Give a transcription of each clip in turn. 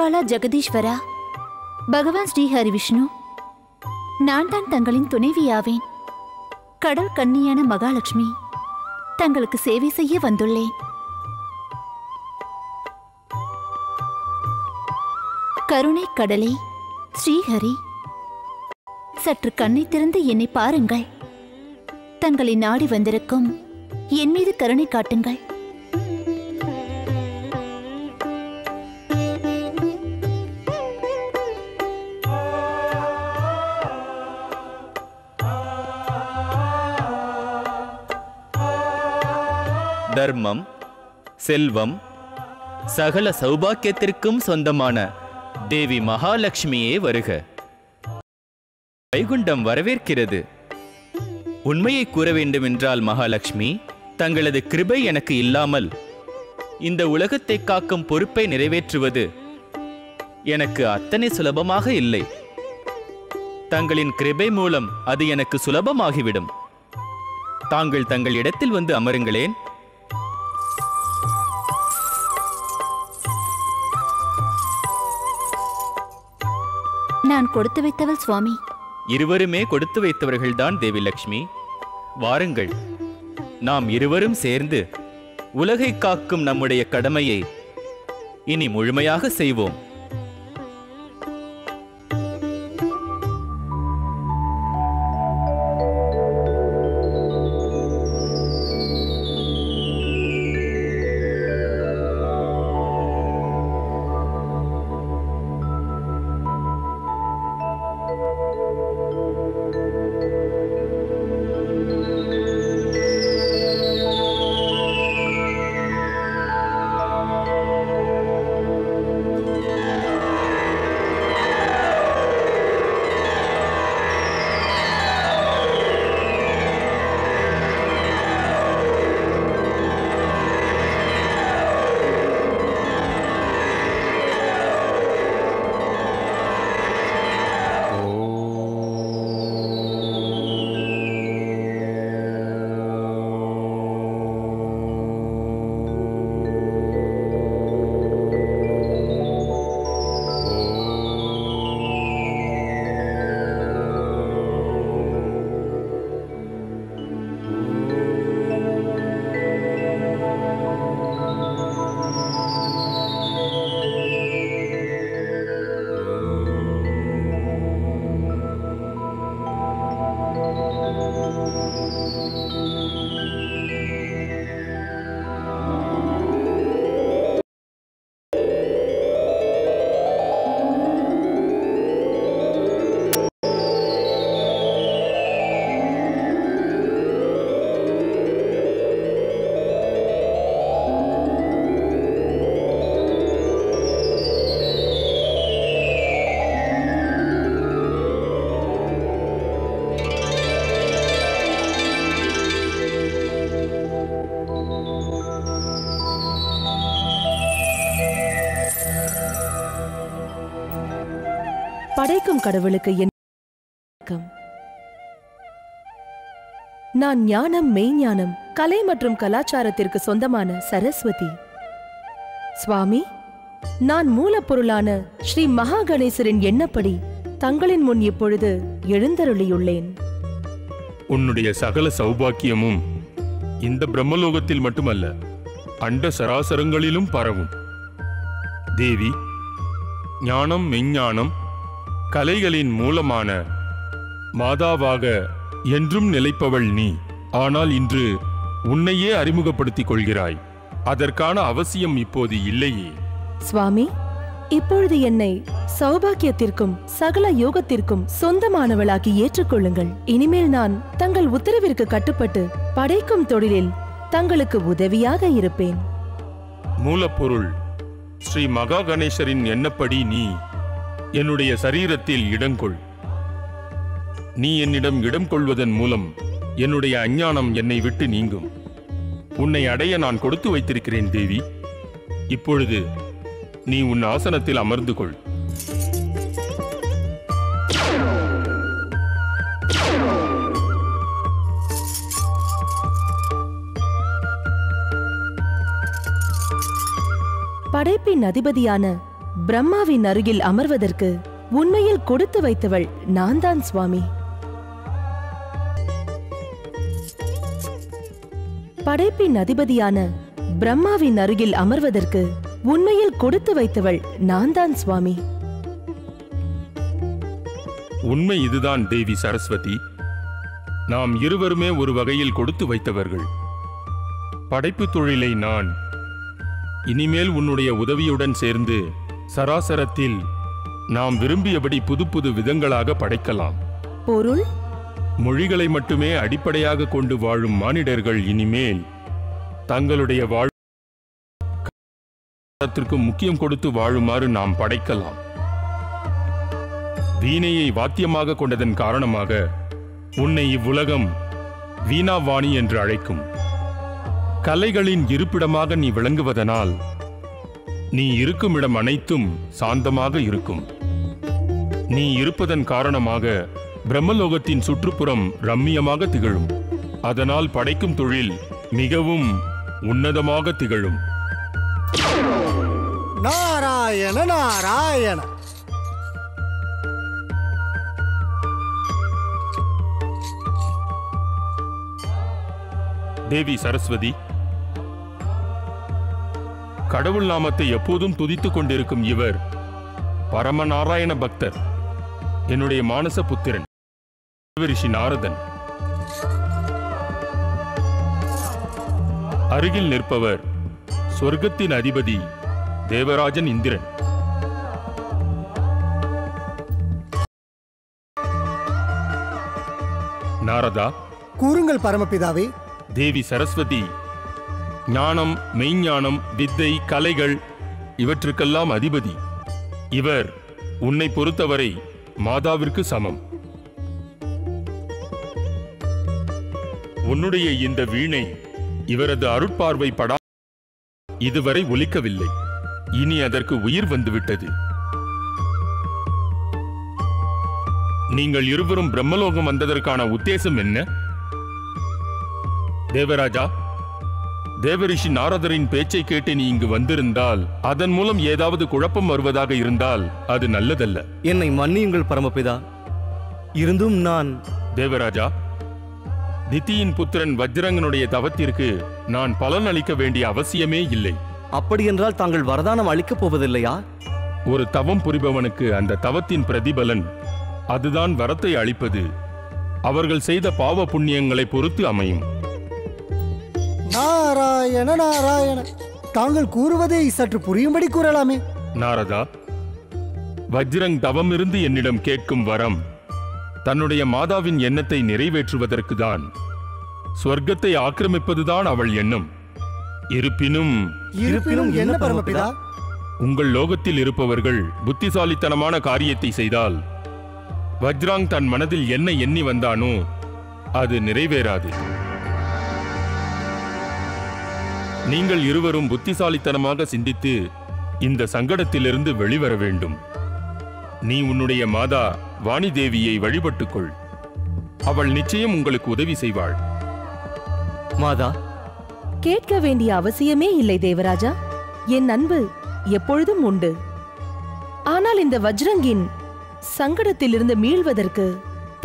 திரிபாலா ஜெகதீஸ்வரா, பகவான் ஸ்ரீ ஹரிவிஷ்ணு, நான் தான் தங்களின் துணைவியாவேன். கடல் கன்னியான மகாலட்சுமி தங்களுக்கு சேவை செய்ய வந்துள்ளேன். கருணை கடலே ஸ்ரீஹரி, சற்று கண்ணை திறந்து என்னை பாருங்கள். தங்களை நாடி வந்திருக்கும் என் மீது கருணை காட்டுங்கள். தர்மம், செல்வம், சகல சௌபாக்கியத்திற்கும் சொந்தமான தேவி மகாலட்சுமியே வருக. வைகுண்டம் வரவேற்கிறது. உண்மையை கூற வேண்டுமென்றால் மகாலட்சுமி, தங்களது கிருபை எனக்கு இல்லாமல் இந்த உலகத்தை காக்கும் பொறுப்பை நிறைவேற்றுவது எனக்கு அத்தனை சுலபமாக இல்லை. தங்களின் கிருபை மூலம் அது எனக்கு சுலபமாகிவிடும். தாங்கள் தங்கள் இடத்தில் வந்து அமருங்களேன். நான் கொடுத்து வைத்தவள் சுவாமி. இருவருமே கொடுத்து வைத்தவர்கள்தான் தேவி லட்சுமி. வாருங்கள், நாம் இருவரும் சேர்ந்து உலகை காக்கும் நம்முடைய கடமையை இனி முழுமையாக செய்வோம். படைக்கும் கடவுளுக்கு என் நான் ஞானம், மெய்ஞானம், கலை மற்றும் கலாச்சாரத்திற்கு சொந்தமான சரஸ்வதி. சுவாமி, நான் மூலப்பொருளான ஸ்ரீ மகா கணேசரின் எண்ணப்படி தங்களின் முன் இப்பொழுது எழுந்தருளியுள்ளேன். உன்னுடைய சகல சௌபாக்கியமும் இந்த பிரம்மலோகத்தில் மட்டுமல்ல, அண்ட சராசரங்களிலும் பரவும். தேவி, ஞானம், மெஞ்ஞானம், கலைகளின் மூலமான மாதாவாக என்றும் நிலைப்பவள் நீ. ஆனால் இன்று உன்னையே அறிமுகப்படுத்திக் கொள்கிறாய். அதற்கான அவசியம் இப்போது இல்லையே. சுவாமி, இப்பொழுது என்னை சௌபாக்கியத்திற்கும் சகல யோகத்திற்கும் சொந்தமானவளாக்கி ஏற்றுக்கொள்ளுங்கள். இனிமேல் நான் தங்கள் உத்தரவிற்கு கட்டுப்பட்டு படைக்கும் தொழிலில் தங்களுக்கு உதவியாக இருப்பேன். மூலப்பொருள் ஸ்ரீ மகா கணேசரின் எண்ணப்படி நீ என்னுடைய சரீரத்தில் இடங்கொள். நீ என்னிடம் இடம் கொள்வதன் மூலம் என்னுடைய அஞ்ஞானம் என்னை விட்டு நீங்கும். உன்னை அடைய நான் கொடுத்து வைத்திருக்கிறேன் தேவி. இப்பொழுது நீ உன் ஆசனத்தில் அமர்ந்து கொள். படைப்பின் அதிபதியான பிரம்மாவின் அருகில் அமர்வதற்கு உண்மையில் கொடுத்து வைத்தவள் நான் தான் சுவாமி. படைப்பின் அதிபதியான பிரம்மாவின் அருகில் அமர்வதற்கு உண்மையில் கொடுத்து வைத்தவள் நான் தான் சுவாமி. உண்மை இதுதான் தேவி சரஸ்வதி. நாம் இருவருமே ஒரு வகையில் கொடுத்து வைத்தவர்கள். படைப்பு தொழிலை நான் இனிமேல் உன்னுடைய உதவியுடன் சேர்ந்து சராசரத்தில் நாம் விரும்பியபடி புது புது விதங்களாக படைக்கலாம். பொருள்? மொழிகளை மட்டுமே அடிப்படையாக கொண்டு வாழும் மானிடர்கள் இனிமேல் தங்களுடைய வாழ்க்கைக்கு முக்கியம் கொடுத்து வாழுமாறு நாம் படைக்கலாம். வீணையை வாத்தியமாக கொண்டதன் காரணமாக உன்னை இவ்வுலகம் வீணாவாணி என்று அழைக்கும். கலைகளின் இருப்பிடமாக நீ விளங்குவதனால் நீ இருக்கும் இடம் அனைத்தும் சாந்தமாக இருக்கும். நீ இருப்பதன் காரணமாக பிரம்மலோகத்தின் சுற்றுப்புறம் ரம்மியமாக திகழும். அதனால் படைக்கும் தொழில் மிகவும் உன்னதமாக திகழும். நாராயண நாராயண. தேவி சரஸ்வதி, கடவுள் நாமத்தை எப்போதும் துதித்துக் கொண்டிருக்கும் இவர் பரமநாராயண பக்தர், என்னுடைய மானச புத்திரன் தேவரிஷி நாரதன். அருகில் நிற்பவர் சொர்க்கத்தின் அதிபதி தேவராஜன் இந்திரன். நாரதா, கூறுங்கள் பரமபிதாவே. தேவி சரஸ்வதி ஞானம், மெய்ஞானம், வித்தை, கலைகள் இவற்றுக்கெல்லாம் அதிபதி. இவர் உன்னை பொறுத்தவரை மாதாவிற்கு சமம். உன்னுடைய இந்த வீணை இவரது அருட்பார்வை படா இதுவரை ஒலிக்கவில்லை. இனி அதற்கு உயிர் வந்துவிட்டது. நீங்கள் இருவரும் பிரம்மலோகம் வந்ததற்கான உத்தேசம் என்ன? தேவராஜா, தேவரிஷி நாரதரின் பேச்சை கேட்டு நீ இங்கு வந்திருந்தால் அதன் மூலம் ஏதாவது குழப்பம் வருவதாக இருந்தால் அது நல்லதல்ல. என்னை மன்னியுங்கள் பரமபிதா. இருந்தும் நான்... தேவராஜா, திதியின் புத்திரன் வஜ்ரங்கனுடைய தவத்திற்கு நான் பலன் அளிக்க வேண்டிய அவசியமே இல்லை. அப்படியென்றால் தாங்கள் வரதானம் அளிக்கப் போவதில்லையா? ஒரு தவம் புரிபவனுக்கு அந்த தவத்தின் பிரதிபலன் அதுதான் வரத்தை அளிப்பது. அவர்கள் செய்த பாவ புண்ணியங்களை பொறுத்து அமையும். நாராயண நாராயண. தாங்கள் கூறுவதை சற்று புரியும்படி கூறலாமே. நாரதா, வஜ்ரங் தவமிருந்து என்னிடம் கேட்கும் வரம் தன்னுடைய மாதாவின் எண்ணத்தை நிறைவேற்றுவதற்கு தான். சொர்க்கத்தை ஆக்கிரமிப்பதுதான் அவள் எண்ணம். இருப்பினும் என்ன பரமபிதா? உங்கள் லோகத்தில் இருப்பவர்கள் புத்திசாலித்தனமான காரியத்தை செய்தால் வஜ்ராங் தன் மனதில் என்ன எண்ணி வந்தானோ அது நிறைவேறாது. நீங்கள் இருவரும் புத்திசாலித்தனமாக சிந்தித்து இந்த சங்கடத்திலிருந்து வெளிவர வேண்டும். நீ உன்னுடைய மாதா வாணி தேவியை வழிபட்டுக்கொள். அவள் நிச்சயம் உங்களுக்கு உதவி செய்வாள். மாதா, கேட்க வேண்டிய அவசியமே இல்லை தேவராஜா. என் அன்பு எப்பொழுதும் உண்டு. ஆனால் இந்த வஜ்ரங்கின் சங்கடத்திலிருந்து மீள்வதற்கு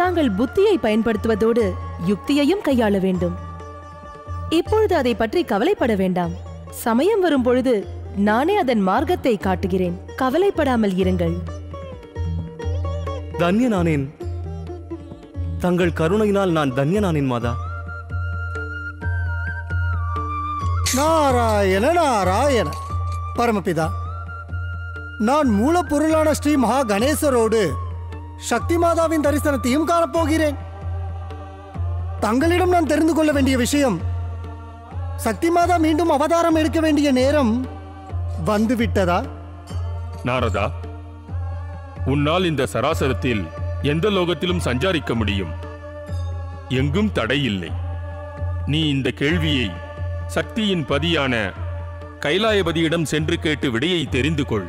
தாங்கள் புத்தியை பயன்படுத்துவதோடு யுக்தியையும் கையாள வேண்டும். இப்பொழுது அதை பற்றி கவலைப்பட வேண்டாம். சமயம் வரும் பொழுது நானே அதன் மார்க்கத்தை காட்டுகிறேன். கவலைப்படாமல் இருங்கள். தன்யனானேன். தங்கள் கருணையினால் நான் தன்யனானேன் மாதா. நாராயண நாராயண. பரமபிதா, நான் மூலப்பொருளான ஸ்ரீ மகா கணேசரோடு சக்தி மாதாவின் தரிசனத்தையும் காணப்போகிறேன். தங்களிடம் நான் தெரிந்து கொள்ள வேண்டிய விஷயம், சக்தி மாதா மீண்டும் அவதாரம் எடுக்க வேண்டிய நேரம் வந்துவிட்டதா? நாரதா, உன்னால் இந்த சராசரத்தில் எந்த லோகத்திலும் சஞ்சாரிக்க முடியும். எங்கும் தடையில்லை. நீ இந்த கேள்வியை சக்தியின் பதியான கைலாயபதியிடம் சென்று கேட்டு விடையை தெரிந்து கொள்.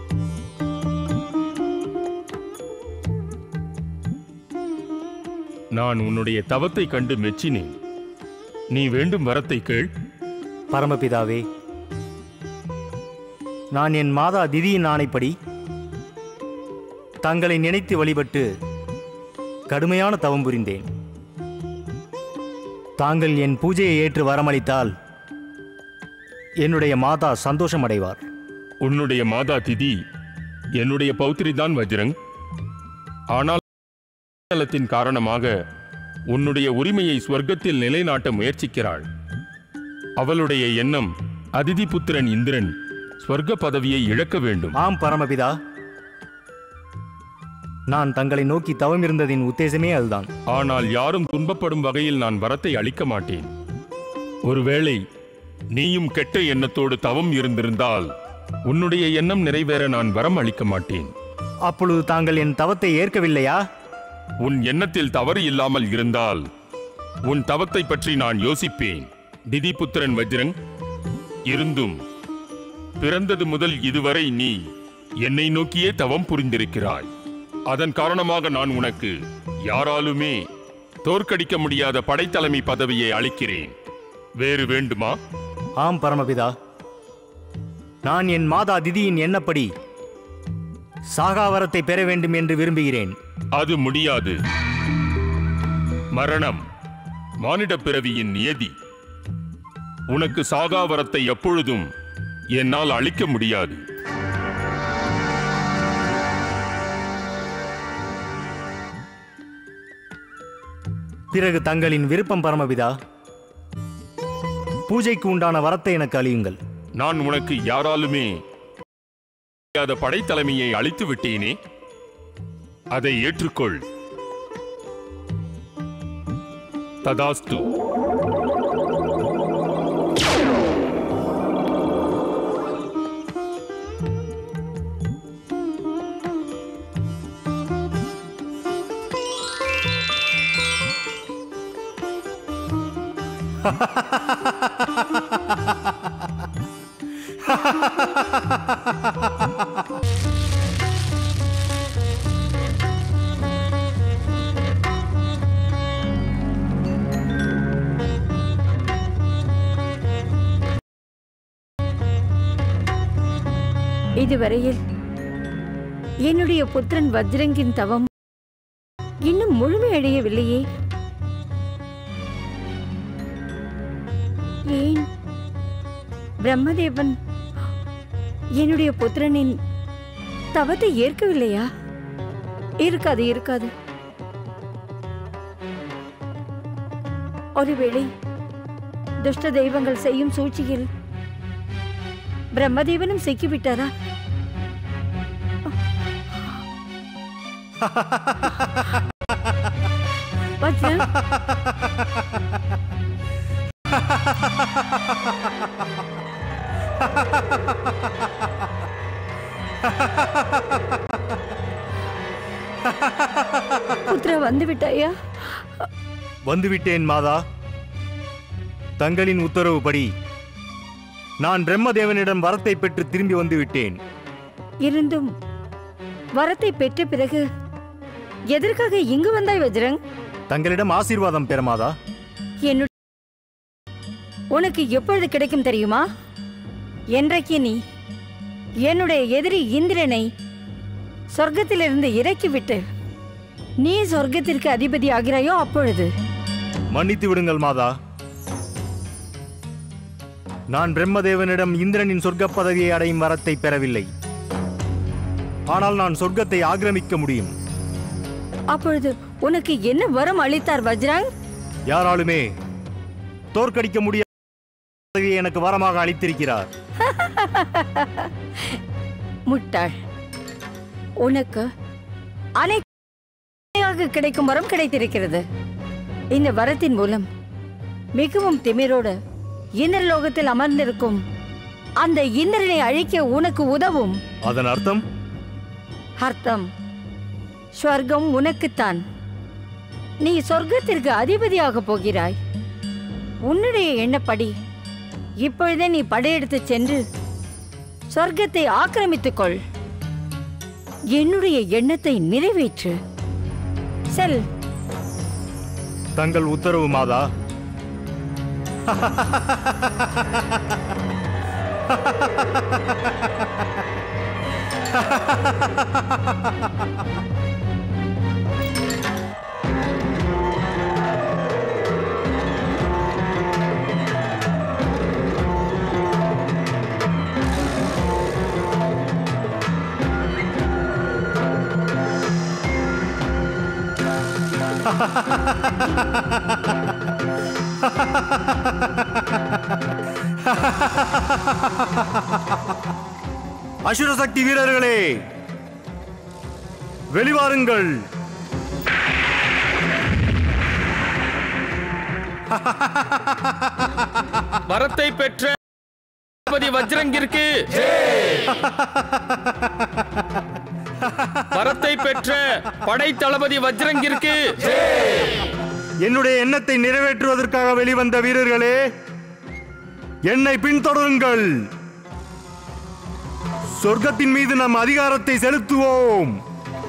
நான் உன்னுடைய தவத்தை கண்டு மெச்சினேன். நீ வேண்டும் வரத்தை கேள். பரமபிதாவே, நான் என் மாதா திதியின் ஆணைப்படி தங்களை நினைத்து வழிபட்டு கடுமையான தவம் புரிந்தேன். தாங்கள் என் பூஜையை ஏற்று வரமளித்தால் என்னுடைய மாதா சந்தோஷம் அடைவார். உன்னுடைய மாதா திதி என்னுடைய பௌத்திரிதான் வஜ்ரங். ஆனால் நலத்தின் காரணமாக உன்னுடைய உரிமையை ஸ்வர்க்கத்தில் நிலைநாட்ட முயற்சிக்கிறாள். அவளுடைய எண்ணம் அதிதி புத்திரன் இந்திரன் ஸ்வர்க்க பதவியை இழக்க வேண்டும். ஆம் பரமபிதா, நான் தங்களை நோக்கி தவம் இருந்ததின் உத்தேசமே அதுதான். ஆனால் யாரும் துன்பப்படும் வகையில் நான் வரத்தை அளிக்க மாட்டேன். ஒருவேளை நீயும் கெட்ட எண்ணத்தோடு தவம் இருந்திருந்தால் உன்னுடைய எண்ணம் நிறைவேற நான் வரம் அளிக்க மாட்டேன். அப்பொழுது தாங்கள் என் தவத்தை ஏற்கவில்லையா? உன் எண்ணத்தில் தவறு இல்லாமல் இருந்தால் உன் தவத்தை பற்றி நான் யோசிப்பேன். திதிபுத்திரன் வஜ்ரங், இருந்தும் பிறந்தது முதல் இதுவரை நீ என்னை நோக்கியே தவம் புரிந்திருக்கிறாய். அதன் காரணமாக நான் உனக்கு யாராலுமே தோற்கடிக்க முடியாத படைத்தலைமை பதவியை அளிக்கிறேன். வேறு வேண்டுமா? ஆம் பரமபிதா, நான் என் மாதா திதியின் எண்ணப்படி சாகாவரத்தை பெற வேண்டும் என்று விரும்புகிறேன். அது முடியாது. மரணம் மானிட பிறவியின் நியதி. உனக்கு சாகாவரத்தை எப்பொழுதும் என்னால் அளிக்க முடியாது. பிறகு தங்களின் விருப்பம் பரமபிதா. பூஜைக்கு உண்டான வரத்தை எனக்கு அளியுங்கள். நான் உனக்கு யாராலுமே படைத்தலைமையை அளித்து விட்டேனே, அதை ஏற்றுக்கொள். ததாஸ்து. இதுவரையில் என்னுடைய புத்திரன் வஜ்ரங்கின் தவம் இன்னும் முழுமையடையவில்லையே. ஏன் பிரம்மதேவன் என்னுடைய புத்திரனின் தவத்தை ஏற்கவில்லையா? இருக்காது இருக்காது. ஒருவேளை துஷ்ட தெய்வங்கள் செய்யும் சூழ்ச்சியில் பிரம்மதேவனும் சிக்கிவிட்டாரா? வஜ்ரங், புத்திரா வந்து விட்டாயா? வந்துவிட்டேன் மாதா. தங்களின் உத்தரவுப்படி நான் பிரம்மதேவனிடம் வரத்தை பெற்று திரும்பி வந்து விட்டேன். இருந்தும் வரத்தை பெற்ற பிறகு எதற்காக இங்கு வந்தாய் வஜ்ரங்? தங்களிடம் ஆசீர்வாதம் பெற மாதா. உனக்கு எப்பொழுது கிடைக்கும் தெரியுமா? என்றைக்கு நீ என்னுடைய எதிரி இந்திரனை சொர்க்கத்திலிருந்து இறக்கிவிட்டு நீ சொர்க்கத்திற்கு அதிபதி ஆகிறாயோ அப்பொழுது. மன்னித்து விடுங்கள் மாதா. நான் பிரம்மதேவனிடம் இந்திரனின் சொர்க்க பதவியை அடையும் வரத்தை பெறவில்லை. ஆனால் நான் சொர்க்கத்தை ஆக்கிரமிக்க முடியும். அப்பொழுது உனக்கு என்ன வரம் அளித்தார் வஜ்ரங்? யாராலுமே தோற்கடிக்க முடியாத பதவியை எனக்கு வரமாக அளித்திருக்கிறார். முட்டாள், உனக்கு அனைத்து கிடைக்கும் வரம் கிடைத்திருக்கிறது. இந்த வரத்தின் மூலம் மிகவும் திமிரோடு இந்திரலோகத்தில் அமர்ந்திருக்கும் அந்த இந்திரனை அழிக்க உனக்கு உதவும். அதன் அர்த்தம்? அர்த்தம் ஸ்வர்க்கம் உனக்குத்தான். நீ சொர்க்கத்திற்கு அதிபதியாக போகிறாய். உன்னுடைய எண்ணப்படி இப்பொழுதே நீ படையெடுத்து சென்று சொர்க்கத்தை ஆக்கிரமித்துக் கொள். என்னுடைய எண்ணத்தை நிறைவேற்று. செல். தங்கள் உத்தரவு மாதா. அசுர சக்தி வீரர்களே, வெளிவாருங்கள். வரத்தை பெற்ற வஜ்ரங்கிற்கு, வரத்தை பெற்ற படை தளபதி வஜ்ரங்கிற்கு, என்னுடைய எண்ணத்தை நிறைவேற்றுவதற்காக வெளிவந்த வீரர்களே, என்னை பின்தொடருங்கள். சொர்க்கத்தின் மீது நம் அதிகாரத்தை செலுத்துவோம்.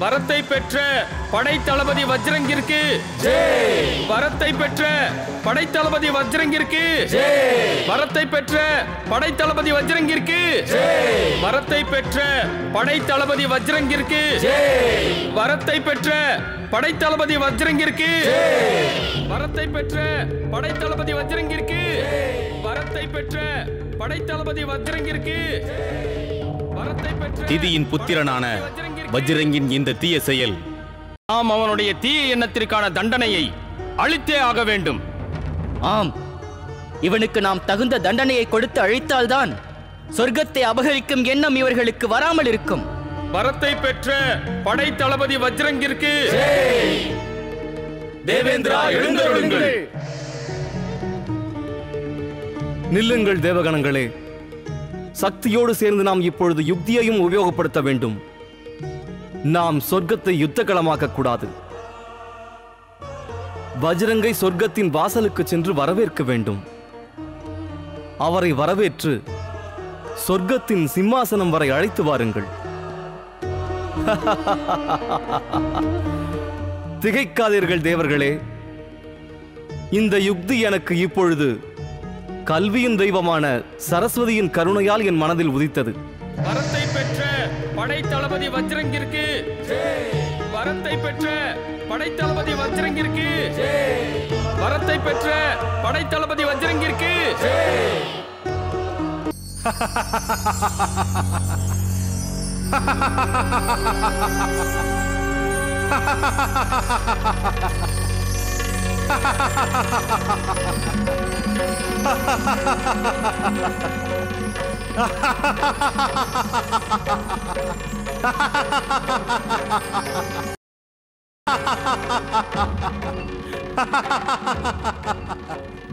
வரத்தை பெற்ற படை தளபதி வஜ்ரங்கிற்கு, வரத்தை பெற்ற படை தளபதி வஜ்ரங்கிற்கு, வரத்தை பெற்ற படை தளபதி வஜ்ரங்கிற்கு, வரத்தை பெற்ற படை தளபதி வஜ்ரங்கிற்கு, வரத்தை பெற்ற படை தளபதி வஜ்ரங்கிற்கு, வரத்தை பெற்ற படை தளபதி வஜ்ரங்கிற்கு, வரத்தை பெற்ற படை தளபதி வஜ்ரங்கிற்கு. திதியின் புத்திரனான வஜ்ரங்கின் இந்த தீய செயல், நாம் அவனுடைய தீய எண்ணத்திற்கான தண்டனையை அளித்தே ஆக வேண்டும். ஆம், இவனுக்கு நாம் தகுந்த தண்டனையை கொடுத்து அழித்தால்தான் சொர்க்கத்தை அபகரிக்கும் எண்ணம் இவர்களுக்கு வராமல் இருக்கும். வரத்தை பெற்ற படை தளபதி வஜ்ரங்கிற்கு, தேவேந்திரா எழுந்தருளுங்கள். நில்லுங்கள் தேவகணங்களே, சக்தியோடு சேர்ந்து நாம் இப்பொழுது யுக்தியையும் உபயோகப்படுத்த வேண்டும். நாம் சொர்க்கத்தை யுத்த களமாக்க கூடாது. வஜ்ரங்கை சொர்க்கத்தின் வாசலுக்கு சென்று வரவேற்க வேண்டும். அவரை வரவேற்று சொர்க்கத்தின் சிம்மாசனம் வரை அழைத்து வாருங்கள். திகைக்காதீர்கள் தேவர்களே, இந்த யுக்தி எனக்கு இப்பொழுது கல்வியின் தெய்வமான சரஸ்வதியின் கருணையால் என் மனதில் உதித்தது. வரத்தை பெற்ற படை தளபதி வஜ்ரங்கிற்கு, வரத்தை பெற்ற படை தளபதி வஜ்ரங்கிற்கு, வரத்தை பெற்ற படை தளபதி வஜ்ரங்கிற்கு.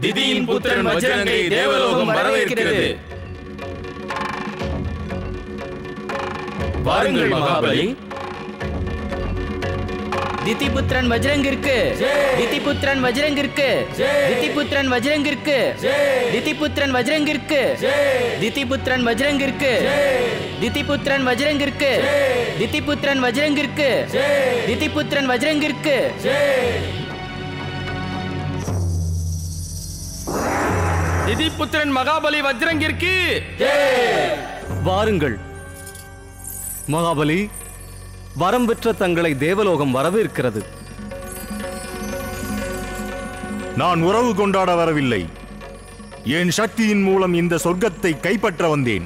திதியின் புத்திரன் வஜ்ரங்கை தேவலோகம் வரவேற்கிறது. வாருங்கள் மகாபலி. திதிபுத்திரன் வஜ்ரங்கிற்கு, திதிபுத்திரன் வஜ்ரங்கிற்கு, திதிபுத்திரன் வஜ்ரங்கிற்கு, திதிபுத்திரன் வஜ்ரங்கிற்கு, திதிபுத்திரன் வஜ்ரங்கிற்கு, திதிபுத்திரன் வஜ்ரங்கிற்கு, திதிபுத்திரன் வஜ்ரங்கிற்கு, திதிபுத்திரன் வஜ்ரங்கிற்கு. திதிபுத்திரன் மகாபலி வஜ்ரங்கிற்கு. வாருங்கள் மகாபலி, வரம் பெற்ற தங்களை தேவலோகம் வரவேற்கிறது. நான் உறவு கொண்டாட வரவில்லை. என் சக்தியின் மூலம் இந்த சொர்க்கத்தை கைப்பற்ற வந்தேன்.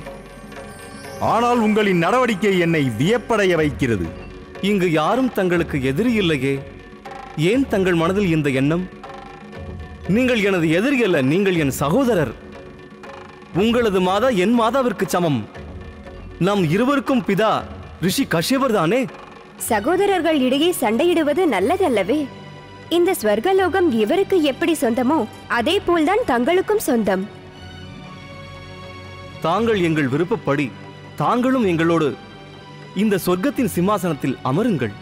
ஆனால் உங்களின் நடவடிக்கை என்னை வியப்படைய வைக்கிறது. இங்கு யாரும் தங்களுக்கு எதிரி இல்லையே, ஏன் தங்கள் மனதில் இந்த எண்ணம்? நீங்கள் எனது எதிரி அல்ல, நீங்கள் என் சகோதரர். உங்களது மாதா என் மாதாவிற்கு சமம். நம் இருவருக்கும் பிதா ரிஷி கஷ்யபர் தானே. சகோதரர்கள் இடையே சண்டையிடுவது நல்லதல்லவே. இந்த ஸ்வர்கலோகம் இவருக்கு எப்படி சொந்தமோ அதே போல்தான் தங்களுக்கும் சொந்தம். தாங்கள் எங்கள் விருப்பப்படி தாங்களும் எங்களோடு இந்த சொர்க்கத்தின் சிம்மாசனத்தில் அமருங்கள்.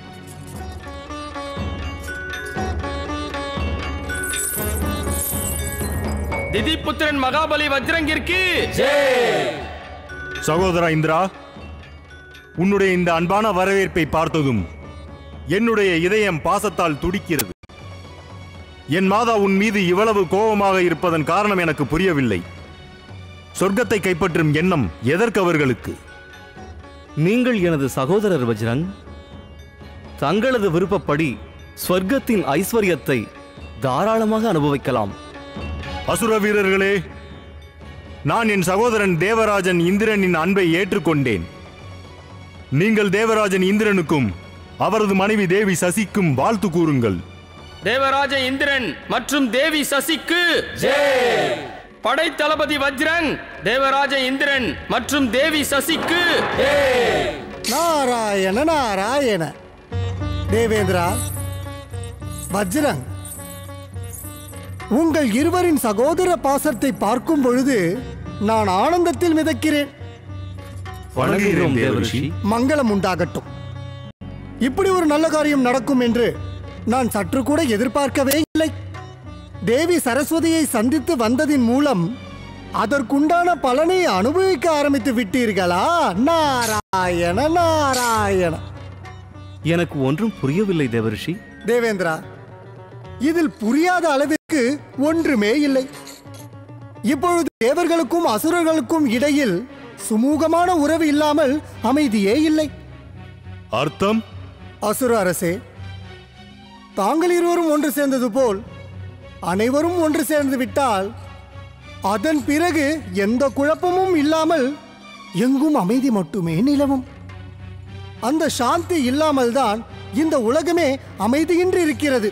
திதிபுத்திரன் மகாபலி வஜ்ரங்கிற்கு. சகோதரா இந்திரா, உன்னுடைய இந்த அன்பான வரவேற்பை பார்த்ததும் என்னுடைய இதயம் பாசத்தால் துடிக்கிறது. என் மாதா உன் மீது இவ்வளவு கோபமாக இருப்பதன் காரணம் எனக்கு புரியவில்லை. சொர்க்கத்தை கைப்பற்றும் எண்ணம் எதற்கு அவர்களுக்கு? நீங்கள் எனது சகோதரர் வஜ்ரங். தங்களது விருப்பப்படி ஸ்வர்க்கத்தின் ஐஸ்வர்யத்தை தாராளமாக அனுபவிக்கலாம். அசுர வீரர்களே, நான் என் சகோதரன் தேவராஜன் இந்திரனின் அன்பை ஏற்றுக்கொண்டேன். நீங்கள் தேவராஜன் இந்திரனுக்கும் அவரது மனைவி தேவி சசிக்கும் வாழ்த்து கூறுங்கள். தேவராஜ இந்திரன் மற்றும் தேவி சசிக்கு ஜெய். படை தளபதி வஜ்ரங், தேவராஜ இந்திரன் மற்றும் தேவி சசிக்கு ஜெய். நாராயண நாராயண. தேவேந்திரா, வஜ்ரங், உங்கள் இருவரின் சகோதர பாசத்தை பார்க்கும் பொழுது நான் ஆனந்தத்தில் மிதக்கிறேன். வணங்குகிறோம் தேவரிஷி. மங்களம் உண்டாகட்டும். இப்படி ஒரு நல்ல காரியம் நடக்கும் என்று நான் சற்று கூட எதிர்பார்க்கவே இல்லை. தேவி சரஸ்வதியை சந்தித்து வந்ததின் மூலம் அதற்குண்டான பலனை அனுபவிக்க ஆரம்பித்து விட்டீர்களா? நாராயண நாராயண. எனக்கு ஒன்றும் புரியவில்லை தேவரிஷி. தேவேந்திரா, இதில் புரியாத அளவிற்கு ஒன்றுமே இல்லை. இப்பொழுது தேவர்களுக்கும் அசுரர்களுக்கும் இடையில் சுமூகமான உறவு இல்லாமல் அமைதியே இல்லை. அர்த்தம்? அசுர அரசே, தாங்கள் இருவரும் ஒன்று சேர்ந்தது போல் அனைவரும் ஒன்று சேர்ந்து விட்டால் அதன் பிறகு எந்த குழப்பமும் இல்லாமல் எங்கும் அமைதி மட்டுமே நிலவும். அந்த சாந்தி இல்லாமல் தான் இந்த உலகமே அமைதியின்றி இருக்கிறது.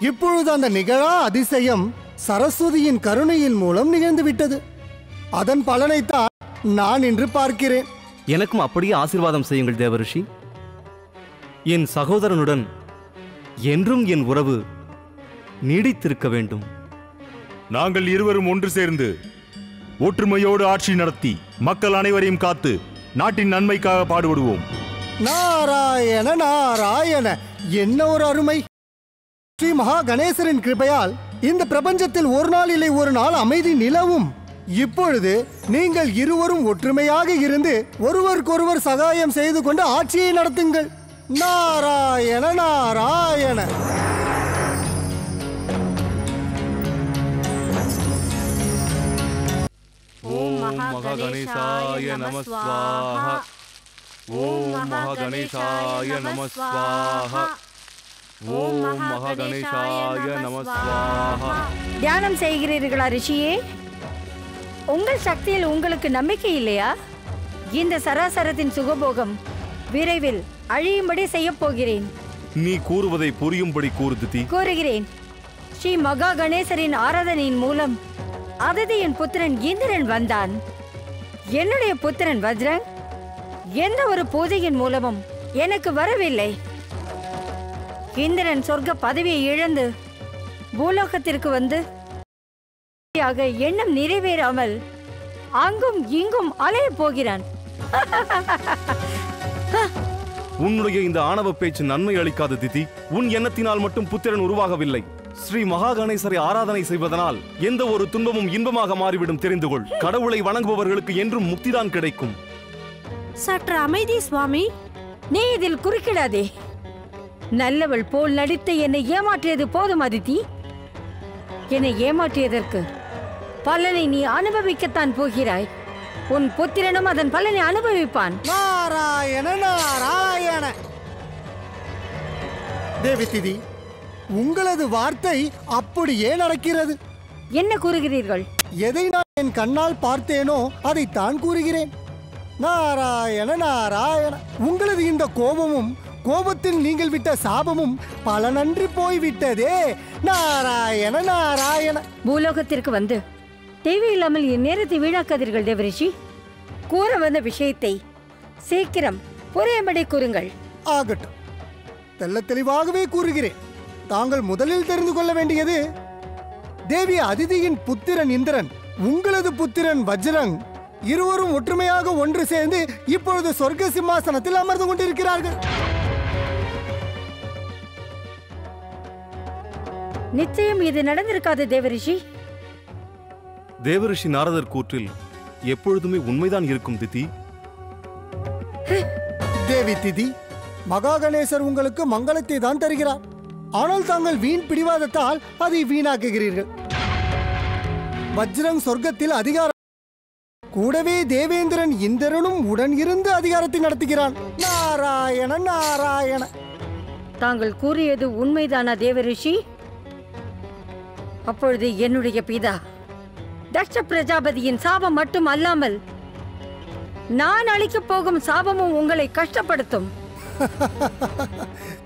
இப்பொழுது அந்த நிகழா அதிசயம் சரஸ்வதியின் கருணையின் மூலம் நிகழ்ந்துவிட்டது. அதன் பலனைத்தான் நான் இன்று பார்க்கிறேன். எனக்கும் அப்படியே ஆசீர்வாதம் செய்யுங்கள் தேவரிஷி. என் சகோதரனுடன் என்றும் என் உறவு நீடித்திருக்க வேண்டும். நாங்கள் இருவரும் ஒன்று சேர்ந்து ஒற்றுமையோடு ஆட்சி நடத்தி மக்கள் அனைவரையும் காத்து நாட்டின் நன்மைக்காக பாடுபடுவோம். நாராயண நாராயண. என்ன ஒரு அருமை! ஸ்ரீ மகா கணேசரின் கிருபையால் இந்த பிரபஞ்சத்தில் ஒரு நாள் இல்லை ஒரு நாள் அமைதி நிலவும். இப்பொழுது நீங்கள் இருவரும் ஒற்றுமையாக இருந்து ஒருவருக்கொருவர் சகாயம் செய்து கொண்டு ஆட்சியை நடத்துங்கள். நாராயண நாராயண. ஓம் மகா கணேசாய நம ஸ்வாஹா. ஓம் மகா கணேசாய நம ஸ்வாஹா. ஓம் மகா கணேசாய நம ஸ்வாஹா. தியானம் செய்கிறீர்களா ரிஷியே? உங்கள் சக்தியில் உங்களுக்கு நம்பிக்கை இல்லையா? இந்த சராசரத்தின் சுகபோகம் விரைவில் அழியும்படி செய்ய போகிறேன். நீ கூறுவதை புரியும்படி கூறு திதி. கூறுகிறேன். ஸ்ரீ மகா கணேசரின் ஆராதனையின் மூலம் அதிதியின் புத்திரன் இந்திரன் வந்தான். என்னுடைய புத்திரன் வஜ்ரங் எந்த ஒரு பூஜையின் மூலமும் எனக்கு வரவில்லை. இந்திரன் சொர்க்க பதவியை இழந்து பூலோகத்திற்கு வந்து எண்ணம் நிறைவேறாமல் அங்கும் இங்கும் அலைய போகிறான். உன்னுடைய இந்த ஆணவ பேச்சு நன்மை அளிக்காத திதி. உன் எண்ணத்தினால் மட்டும் புத்திரன் உருவாகவில்லை. ஸ்ரீ மகா கணேசரை ஆராதனை செய்வதனால் எந்த ஒரு துன்பமும் இன்பமாக மாறிவிடும். தெரிந்து கொள். கடவுளை வணங்குபவர்களுக்கு என்றும் முக்திதான் கிடைக்கும். சற்று அமைதி சுவாமி. நீ இதில் குறுக்கிடாதே. நல்லவள் போல் நடித்த என்னை ஏமாற்றியது போதும் அதிதி. என்னை ஏமாற்றியதற்கு பலனை நீ அனுபவிக்கத்தான் போகிறாய். உன் புத்திரனும் அதன் பலனை அனுபவிப்பான். நாராயண நாராயண. தேவி திதி, உங்களது வார்த்தை அப்படியே நடக்கிறது. என்ன கூறுகிறீர்கள்? எதை நான் என் கண்ணால் பார்த்தேனோ அதைத்தான் கூறுகிறேன். நாராயண நாராயண. உங்களது இந்த கோபமும் கோபத்தில் நீங்கள் விட்ட சாபமும் பலனன்றி போய்விட்டதே. நாராயண நாராயண. பூலோகத்திற்கு வந்து தேவையில்லாமல் என் நேரத்தை வீணாக்காதீர்கள் தேவரிஷி. கூற வந்த விஷயத்தை சீக்கிரம் புரியும்படி கூறுங்கள். ஆகட்டும், தெல்ல தெளிவாகவே கூறுகிறேன். தாங்கள் முதலில் தெரிந்து கொள்ள வேண்டியது, தேவி அதிதியின் புத்திரன் இந்திரன், உங்களது புத்திரன் வஜ்ரங் இருவரும் ஒற்றுமையாக ஒன்று சேர்ந்து இப்பொழுது சொர்க்க சிம்மாசனத்தில் அமர்ந்து கொண்டிருக்கிறார்கள். நிச்சயம் இது நடந்திருக்காது தேவரிஷி. தேவரிஷி நாரதர் கூற்றில் எப்பொழுதுமே உண்மைதான் இருக்கும் திதி. தேவி திதி, மகா கணேசர் உங்களுக்கு மங்களத்தை தான் தருகிறார். ஆனால் தாங்கள் வீண் பிடிவாதத்தால் அதை வீணாக்குகிறீர்கள். வஜ்ரங் சொர்க்கத்தில் அதிகாரம், கூடவே தேவேந்திரன் இந்திரனும் உடன் இருந்து அதிகாரத்தை நடத்துகிறான். நாராயண நாராயண. தாங்கள் கூறியது உண்மைதானா தேவரிஷி? அப்பொழுது என்னுடைய பிதா தக்ஷ பிரஜாபதியின் சாபம் மட்டும் அல்லாமல் நான் அளிக்கப் போகும் சாபமும் உங்களை கஷ்டப்படுத்தும்.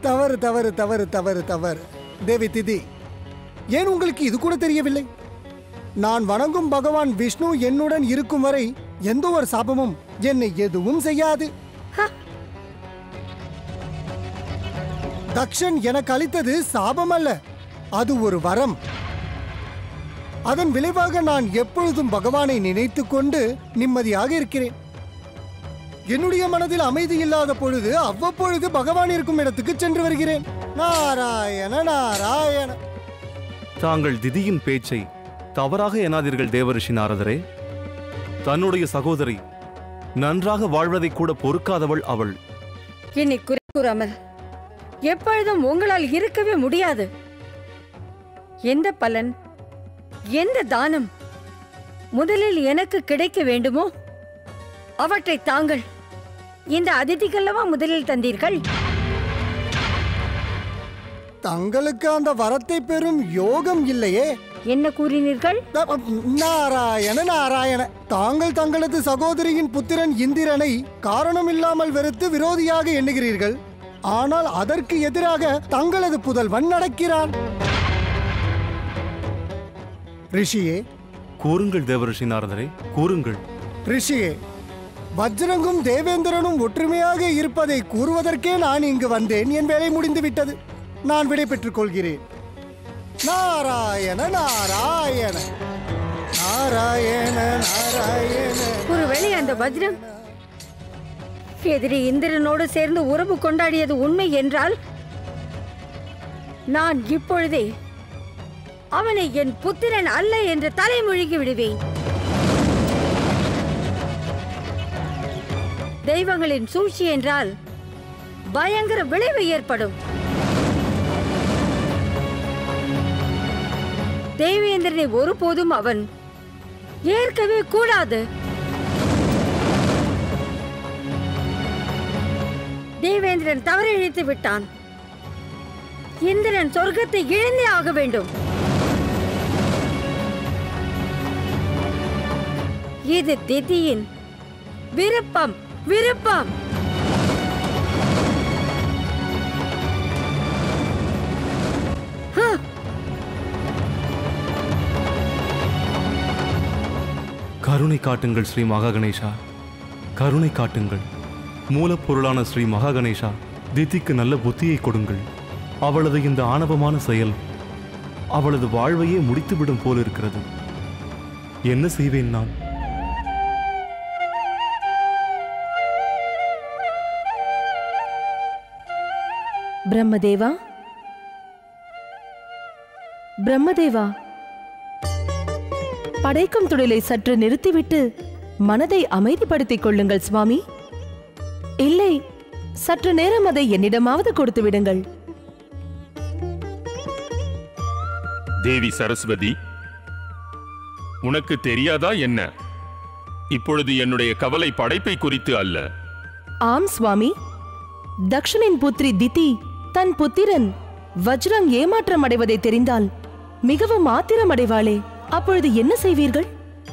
தவறு தவறு தவறு தவறு தவறு. தேவி திதி, ஏன் உங்களுக்கு இது கூட தெரியவில்லை? நான் வணங்கும் பகவான் விஷ்ணு என்னுடன் இருக்கும் வரை எந்த ஒரு சாபமும் என்னை எதுவும் செய்யாது. தக்ஷன் எனக்கு அளித்தது சாபம் அல்ல, அது ஒரு வரம். அதன் விளைவாக நான் எப்பொழுதும் பகவானை நினைத்துக் கொண்டு நிம்மதியாக இருக்கிறேன். என்னுடைய மனதில் அமைதி இல்லாத பொழுது அவ்வப்பொழுது பகவான் இருக்கும் இடத்துக்கு சென்று வருகிறேன். நாராயண நாராயண. தாங்கள் திதியின் பேச்சை தவறாக எண்ணாதீர்கள் தேவரிஷி நாரதரே. தன்னுடைய சகோதரி நன்றாக வாழ்வதை கூட பொறுக்காதவள் அவள். இனி குறை கூறாமல் எப்பொழுதும் உங்களால் இருக்கவே முடியாது. எந்த பலன், எந்த தானம் முதலில் எனக்கு கிடைக்க வேண்டுமோ அவற்றை தாங்கள் இந்த அதிதிகளவா முதலில் தந்தீர்கள். தங்களுக்கு அந்த வரத்தை பெறும் யோகம் இல்லையே. என்ன கூறினீர்கள்? நாராயண நாராயண. தாங்கள் தங்களது சகோதரியின் புத்திரன் இந்திரனை காரணமில்லாமல் வெறுத்து விரோதியாக எண்ணுகிறீர்கள். ஆனால் அதற்கு எதிராக தங்களது புதல்வன் நடக்கிறான். ரிஷியே, கூறுங்கள் தேவரிஷி நாரதரே, கூறுங்கள். ரிஷியே, வஜ்ரங்கும் தேவேந்திரனும் ஒற்றுமையாக இருப்பதை கூறுவதற்கே நான் இங்கு வந்தேன். என் வேலை முடிந்து விட்டது. நான் விடை பெற்றுக் கொள்கிறேன். நாராயண நாராயண நாராயண நாராயண. ஒருவேளை அந்த வஜ்ரம் எதிரி இந்திரனோடு சேர்ந்து உறவு கொண்டாடியது உண்மை என்றால் நான் இப்பொழுதே அவனை என் புத்திரன் அல்ல என்று தலைமொழிகி விடுவேன். தெய்வங்களின் சூழ்ச்சி என்றால் பயங்கர விளைவு ஏற்படும். தேவேந்திரனை ஒருபோதும் அவன் ஏற்கவே கூடாது. தேவேந்திரன் தவறிழைத்து விட்டான். இந்திரன் சொர்க்கத்தை இழந்தே ஆக வேண்டும். இது திதியின் விருப்பம். விருப்பம். கருணை காட்டுங்கள் ஸ்ரீ மகா கணேசா, கருணை காட்டுங்கள். மூலப்பொருளான ஸ்ரீ மகா கணேசா, திதிக்கு நல்ல புத்தியை கொடுங்கள். அவளது இந்த ஆணவமான செயல் அவளது வாழ்வையே முடித்துவிடும் போல் இருக்கிறது. என்ன செய்வேன் நான்? பிரம்மதேவா, பிரம்மதேவா, படைக்கும் தொழிலை சற்று நிறுத்திவிட்டு மனதை அமைதிப்படுத்திக் கொள்ளுங்கள் சுவாமி. இல்லை, சற்று நேரம் அதை என்னிடமாவது கொடுத்து விடுங்கள். தேவி சரஸ்வதி, உனக்கு தெரியாதா என்ன? இப்பொழுது என்னுடைய கவலை படைப்பை குறித்து அல்ல. ஆம் சுவாமி, தக்ஷனின் புத்திரி திதி தன் புத்திரன் வஜ்ரங் ஏமாற்றம் அடைவதை தெரிந்தால் மிகவும் ஆத்திரம் அடைவாளே. அப்பொழுது என்ன செய்வீர்கள்?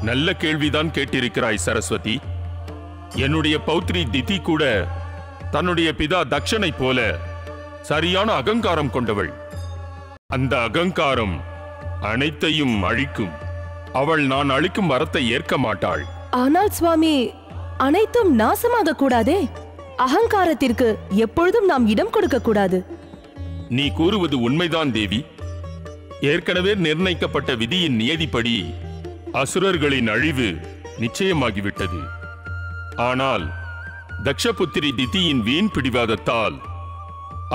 நல்ல கேள்விதான் கேட்டிருக்கிறாய் சரஸ்வதி. என்னுடைய பௌத்ரி திதி கூட தன்னுடைய பிதா தக்ஷனை போல சரியான அகங்காரம் கொண்டவள். அந்த அகங்காரம் அனைத்தையும் அழிக்கும். அவள் நான் அளிக்கும் வரத்தை ஏற்க மாட்டாள். ஆனால் சுவாமி, அனைத்தும் நாசமாக கூடாதே. அகங்காரத்திற்கு எப்பொழுதும் நாம் இடம் கொடுக்க கூடாது. நீ கூறுவது உண்மைதான் தேவி. ஏற்கனவே நிர்ணயிக்கப்பட்ட விதியின் நியதிப்படி அசுரர்களின் அழிவு நிச்சயமாகிவிட்டது. ஆனால் தக்ஷபுத்திரி திதியின் வீண் பிடிவாதத்தால்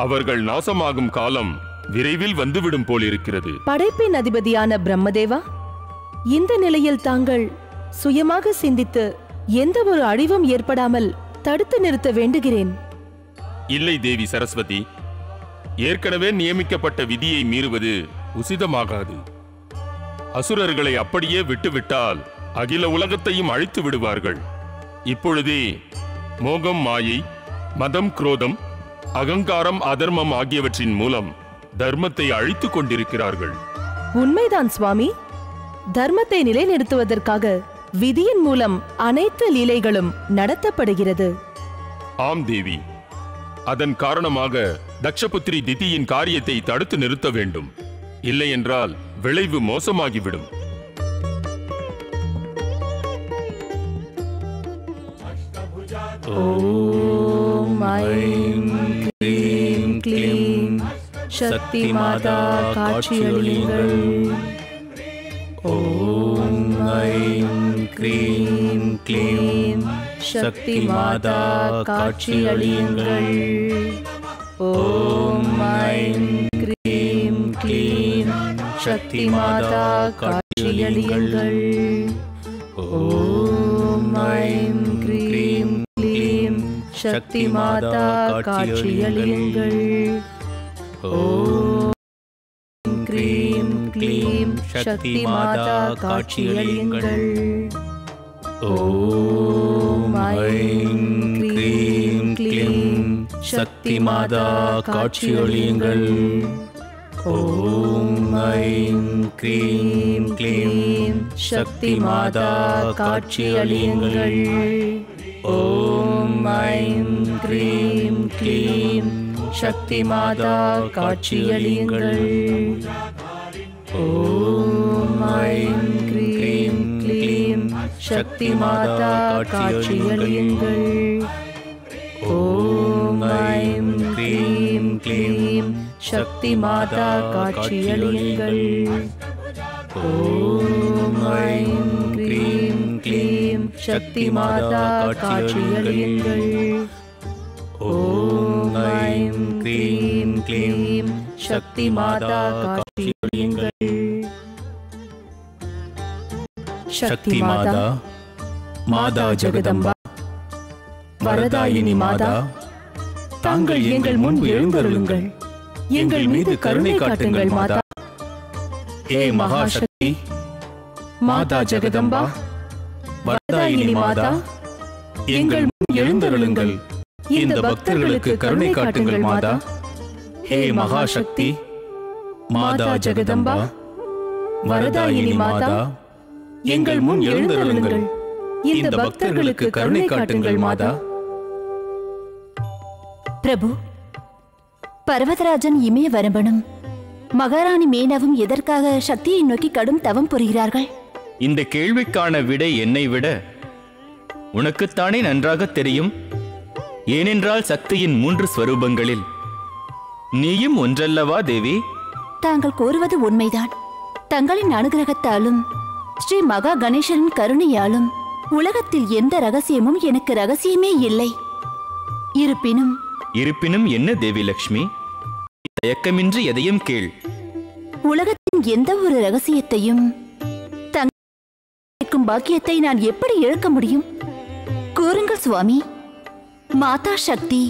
அவர்கள் நாசமாகும் காலம் விரைவில் வந்துவிடும் போலிருக்கிறது. படைப்பின் அதிபதியான பிரம்மதேவா, இந்த நிலையில் தாங்கள் சுயமாக சிந்தித்து எந்த ஒரு அழிவும் ஏற்படாமல் தடுத்து நிறுத்த வேண்டுகிறேன். இல்லை தேவி சரஸ்வதி, ஏற்கனவே நியமிக்கப்பட்ட விதியை மீறுவது உசிதமாகாது. அசுரர்களை அப்படியே விட்டுவிட்டால் அகில உலகத்தையும் அழித்து விடுவார்கள். இப்பொழுதே மோகம், மாயை, மதம், குரோதம், அகங்காரம், அதர்மம் ஆகியவற்றின் மூலம் தர்மத்தை அழித்துக் கொண்டிருக்கிறார்கள். உண்மைதான் சுவாமி. தர்மத்தை நிலைநிறுத்துவதற்காக விதியின் மூலம் அனைத்து லீலைகளும் நடத்தப்படுகிறது. ஆம் தேவி, அதன் காரணமாக தக்ஷபுத்திரி திதியின் காரியத்தை தடுத்து நிறுத்த வேண்டும். இல்லையென்றால் விளைவு மோசமாகிவிடும். ஓம் ஐம் க்ளீம் க்ளீம் சக்தி மாதா காட்சியளியுங்கள். ஓம் ஐம் க்ளீம் க்ளீம் சக்தி மாதா காட்சியளியுங்கள். ஓம் ஐம் க்ளீம் க்ளீம் சக்தி மாதா காட்சியளியுங்கள். ஓம் ஐம் க்ளீம் க்ளீம் சக்தி மாதா காட்சியளியுங்கள். ஓம் க்ளீம் க்ளீம் சக்தி மாதா காட்சியளியுங்கள். ஓம் ஐம் க்ளீம் க்ளீம் சக்தி மாதா காட்சியளியுங்கள். ஓம் ஐம் க்ளீம் க்ளீம் சக்தி மாதா காட்சியளியுங்கள். ஓம் ஐம் க்ளீம் க்ளீம் சக்தி மாதா காட்சியளியுங்கள். ஓம் ஐம் க்ளீம் க்ளீம் சக்தி மாதா காட்சியளியுங்கள். ஓம் ஐம் க்ளீம் க்ளீம் சக்தி மாதா காட்சியளியுங்கள். ஓம் ஐம் க்ளீம் க்ளீம் சக்தி மாதா காட்சியளியுங்கள். ஓம் ஐம் க்ளீம் க்ளீம் சக்தி மாதா காட்சியளியுங்கள். சக்தி மாதா, மாதா ஜெகதம்பா, வரதாயினி மாதா, தாங்கள் எங்கள் முன் எழுந்தருளுங்கள். எங்கள் மீது கருணை காட்டுங்கள் மாதா. ஹே மகாசக்தி, மாதா ஜெகதம்பா, வரதாயினி மாதா, எங்கள் முன் எழுந்தருளுங்கள். இந்த பக்தர்களுக்கு கருணை காட்டுங்கள் மாதா. ஹே மகாசக்தி, மாதா ஜெகதம்பா, வரதாயினி மாதா, எங்கள் முன் எழுந்தருளுங்கள். இந்த பக்தர்களுக்கு கருணை காட்டுங்கள் மாதா. பிரபு, பர்வதராஜன் இமயவரம்பனும் மகாராணி மேனாவும் எதற்காக சக்தியை நோக்கி கடும் தவம் புரிகிறார்கள்? இந்த கேள்விக்கான விடை என்னை விட உனக்குத்தானே நன்றாக தெரியும். ஏனென்றால் சக்தியின் 3 ஸ்வரூபங்களில் நீயும் ஒன்றல்லவா தேவி? தாங்கள் கூறுவது உண்மைதான். தங்களின் அனுகிரகத்தாலும் ஸ்ரீ மகா கணேசரின் கருணையாலும் உலகத்தில் எந்த ரகசியமும் எனக்கு ரகசியமே இல்லை. இருப்பினும் என்ன தேவி லக்ஷ்மி? தயக்கமின்றி எதையும் கேள். உலகத்தின் எந்த ஒரு ரகசியத்தையும் தங்கள் பாக்கியத்தை நான் எப்படி இழக்க முடியும்? கூறுங்கள் சுவாமி. மாதா சக்தி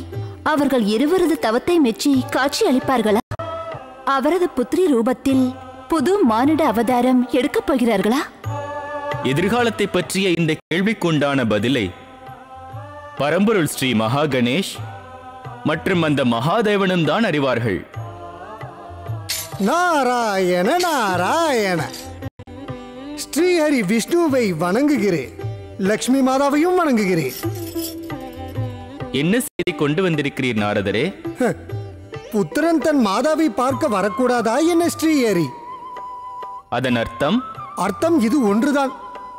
அவர்கள் இருவரது தவத்தை மெச்சி காட்சி அளிப்பார்களா? அவரது புத்திரி ரூபத்தில் புது மானிட அவதாரம் எடுக்கப் போகிறார்களா? எதிர்காலத்தை பற்றிய இந்த கேள்விக்குண்டான பதிலை பரம்பொருள் ஸ்ரீ மகா கணேஷ் மற்றும் அந்த மகாதேவனும் தான் அறிவார்கள். நாராயண நாராயண. ஸ்ரீஹரி விஷ்ணுவை வணங்குகிறேன். லக்ஷ்மி மாதாவையும் வணங்குகிறேன். என்ன செய்தி கொண்டு வந்திருக்கிறீர் நாரதரே? புத்திரன் தன் மாதாவை பார்க்க வரக்கூடாதா என்ன ஸ்ரீஹரி? அதன் அர்த்தம்? அர்த்தம் இது ஒன்றுதான்.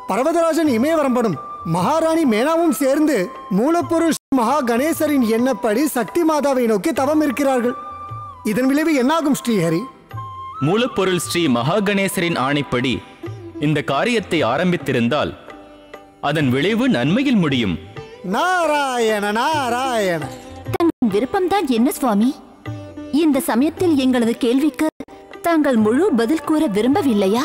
பர்வதராஜன் இமயவரம்பனும் மகாராணி மேனாவும் சேர்ந்து மூலப்பொருள் மகா கணேசரின் எண்ணப்படி சக்தி மாதாவை நோக்கி தவம் இருக்கிறார்கள். இதன் விளைவு என்னாகும் ஸ்ரீஹரி? மூலப்பொருள் ஸ்ரீ மகா கணேசரின் ஆணைப்படி இந்த காரியத்தை ஆரம்பித்திருந்தால் அதன் விளைவு நன்மையில் முடியும். நாராயண நாராயண. தங்களின் விருப்பம்தான் என்ன சுவாமி? இந்த சமயத்தில் எங்களது கேள்விக்கு தாங்கள் முழு பதில் கூற விரும்பவில்லையா?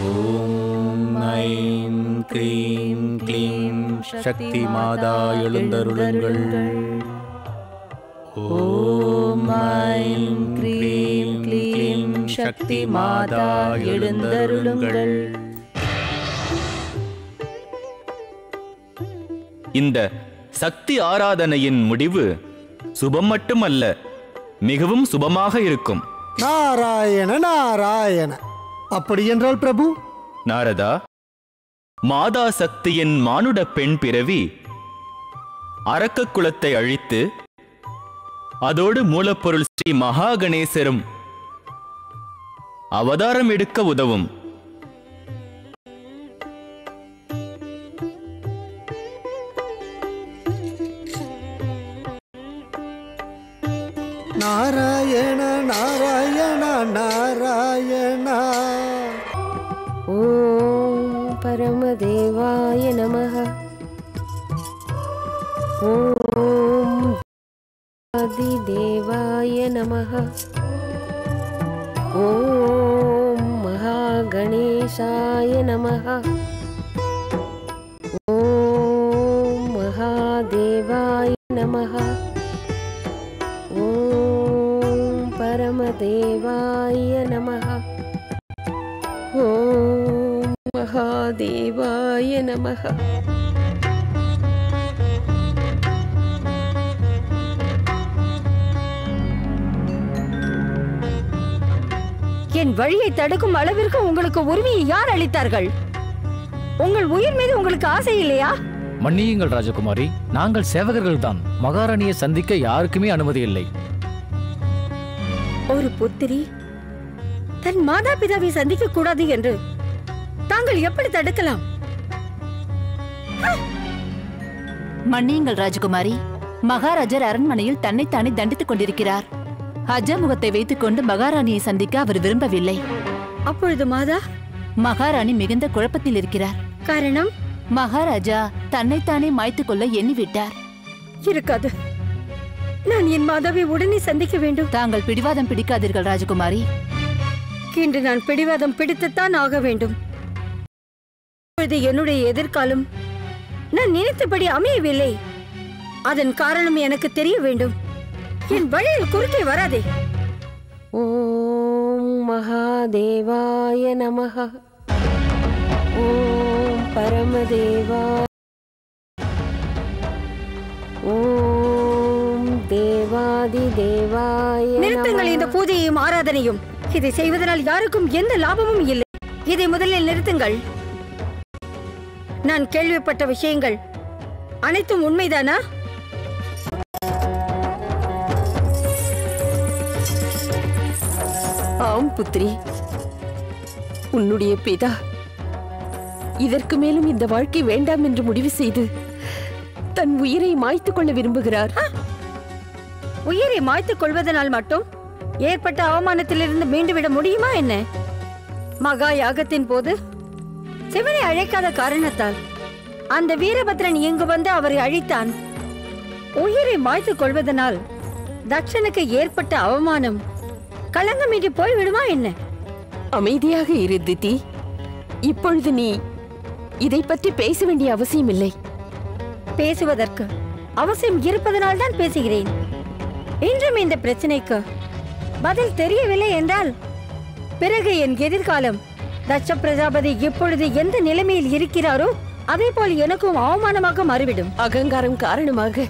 ஓம் ஐம் க்ரீம் க்ளீம் சக்தி மாதா எழுந்தருளுங்கள். ஓம் ஐம் க்ரீம் க்ளீம் சக்தி மாதா எழுந்தருளுங்கள். இந்த சக்தி ஆராதனையின் முடிவு சுபம் மட்டுமல்ல, மிகவும் சுபமாக இருக்கும். நாராயண நாராயண. அப்படி என்றால் பிரபு? நாரதா, மாதா சக்தியின் மானுட பெண் பிறவி அரக்க குலத்தை அழித்து அதோடு மூலப்பொருள் ஸ்ரீ மகா கணேசரும் அவதாரம் எடுக்க உதவும். நாராயண நாராயண நாராயண. ஓம் பரமதேவாய நமः. ஓம் ஆதிதேவாய நமः. ஓம் மகாகணேசாய நமः. ஓம் மகாதேவாய நமः. ஓம் பரமதேவாய நமः. ஓம் மகாதேவாய நமः. என் வழியை தடுக்கும் அளவிற்கு உங்களுக்கு உரிமையை யார் அளித்தார்கள்? உங்கள் உயிர் மீது உங்களுக்கு ஆசை இல்லையா? மன்னியுங்கள் ராஜகுமாரி, நாங்கள் சேவகர்கள் தான். மகாராணியை சந்திக்க யாருக்குமே அனுமதி இல்லை. ஒரு புத்திரி தன் மாதா பிதாவை சந்திக்க கூடாது என்று தாங்கள் எப்படி தடுக்கலாம்? மன்னியுங்கள் ராஜகுமாரி, மகாராஜர் அரண்மனையில் தன்னைத்தானே தண்டித்துக் கொண்டிருக்கிறார். அஜமுகத்தை வைத்துக் கொண்டு மகாராணியை சந்திக்க அவர் விரும்பவில்லை. அப்பொழுது மாதா? மகாராணி மிகுந்த குழப்பத்தில் இருக்கிறார். காரணம்? மகாராஜா தன்னைத்தானே மாய்த்துக் கொள்ள எண்ணிவிட்டார். இருக்காது, நான் என் மாதாவை உடனே சந்திக்க வேண்டும். தாங்கள் பிடிவாதம் பிடிக்காதீர்கள் ராஜகுமாரி. இன்று நான் பிடிவாதம் பிடித்துத்தான் ஆக வேண்டும். என்னுடைய எதிர்காலம் நான் நினைத்தபடி அமையவில்லை. அதன் காரணம் எனக்கு தெரிய வேண்டும். என் வழியில் குறுக்கே வராதே. ஓம் மகாதேவாய நமः. ஓம் பரமதேவாய. ஓம் தேவாதிதேவாய. நிறுத்துங்கள் இந்த பூஜையையும் ஆராதனையும். இதை செய்வதனால் யாருக்கும் எந்த லாபமும் இல்லை. இதை முதலில் நிறுத்துங்கள். நான் கேள்விப்பட்ட விஷயங்கள் அனைத்தும் உண்மைதானா? ஆம் புத்திரி, உன்னுடைய பிதா இதற்கு மேலும் இந்த வாழ்க்கை வேண்டாம் என்று முடிவு செய்து தன் உயிரை மாய்த்துக் கொள்ள விரும்புகிறார். உயிரை மாய்த்துக் கொள்வதனால் மட்டும் ஏற்பட்ட அவமானத்திலிருந்து மீண்டுவிட முடியுமா என்ன? மகா யாகத்தின் போது சிவனை அழைக்காத காரணத்தால் அந்த வீரபத்ரன் இங்கு வந்து அவரை அழித்தான். உயிரை மாய்த்துக் கொள்வதனால் தட்சனுக்கு ஏற்பட்ட அவமானம் களங்கமின்றி போய்விடுமா என்ன? அமைதியாக இரு திதி. இப்பொழுது நீ இதை பற்றி பேச வேண்டிய அவசியம் இல்லை. பேசுவதற்கு அவசியம் இருப்பதனால் தான் பேசுகிறேன். இன்றும் இந்த பிரச்சனைக்கு பதில் தெரியவில்லை என்றால் பிறகு என் எதிர்காலம் தட்ச பிரஜாபதி இப்பொழுது எந்த நிலைமையில் இருக்கிறாரோ அதே போல் எனக்கும் அவமானமாக மாறிவிடும். அகங்காரம் காரணமாக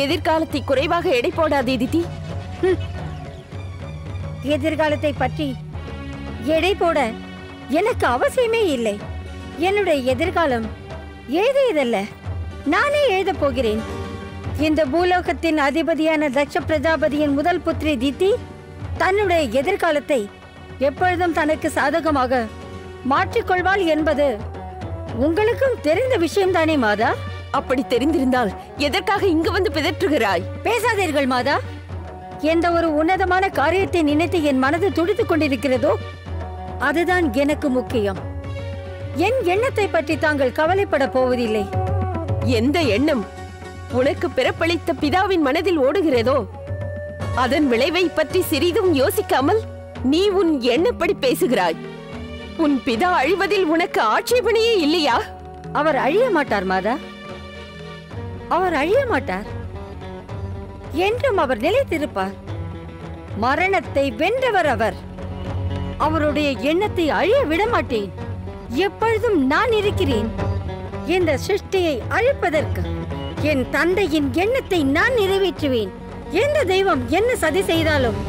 எதிர்காலத்தை குறைவாக எடை போடாதே திதி. எதிர்காலத்தை பற்றி எடை போட எனக்கு அவசியமே இல்லை. என்னுடைய எதிர்காலம் எழுதியதல்ல, நானே எழுதப் போகிறேன். இந்த பூலோகத்தின் அதிபதியான தட்ச பிரஜாபதியின் முதல் புத்திரி திதி தன்னுடைய எதிர்காலத்தை எப்பொழுதும் தனக்கு சாதகமாக மாற்றிக்கொள்வாள் என்பது உங்களுக்கும் தெரிந்த விஷயம்தானே மாதா? அப்படி தெரிந்திருந்தால் எதற்காக இங்கு வந்து பிதற்றுகிறாய்? பேசாதீர்கள் மாதா. எந்த ஒரு உன்னதமான காரியத்தை நினைத்து என் மனது துடித்துக் கொண்டிருக்கிறதோ அதுதான் எனக்கு முக்கியம். என் எண்ணத்தை பற்றி தாங்கள் கவலைப்பட போவதில்லை. எந்த எண்ணம் உனக்கு பிறப்பளித்த பிதாவின் மனதில் ஓடுகிறதோ அதன் விளைவை பற்றி சிறிதும் யோசிக்காமல் நீ உன் எண்ணப்படி பேசுகிறாய். உன் பிதா அழிவதில் உனக்கு ஆட்சேபனையே இல்லையா? அவர் அழிய மாட்டார் மாதா. அவர் அழிய மாட்டார். என்றும் அவர் நிலைத்திருப்பார். மரணத்தை வென்றவர் அவர். அவருடைய எண்ணத்தை அழிய விட மாட்டேன். எப்பொழுதும் நான் இருக்கிறேன். இந்த சிருஷ்டியை அழிப்பதற்கு என் தந்தையின் எண்ணத்தை நான் நிறைவேற்றுவேன். எந்த தெய்வம் என்ன சதி செய்தாலும்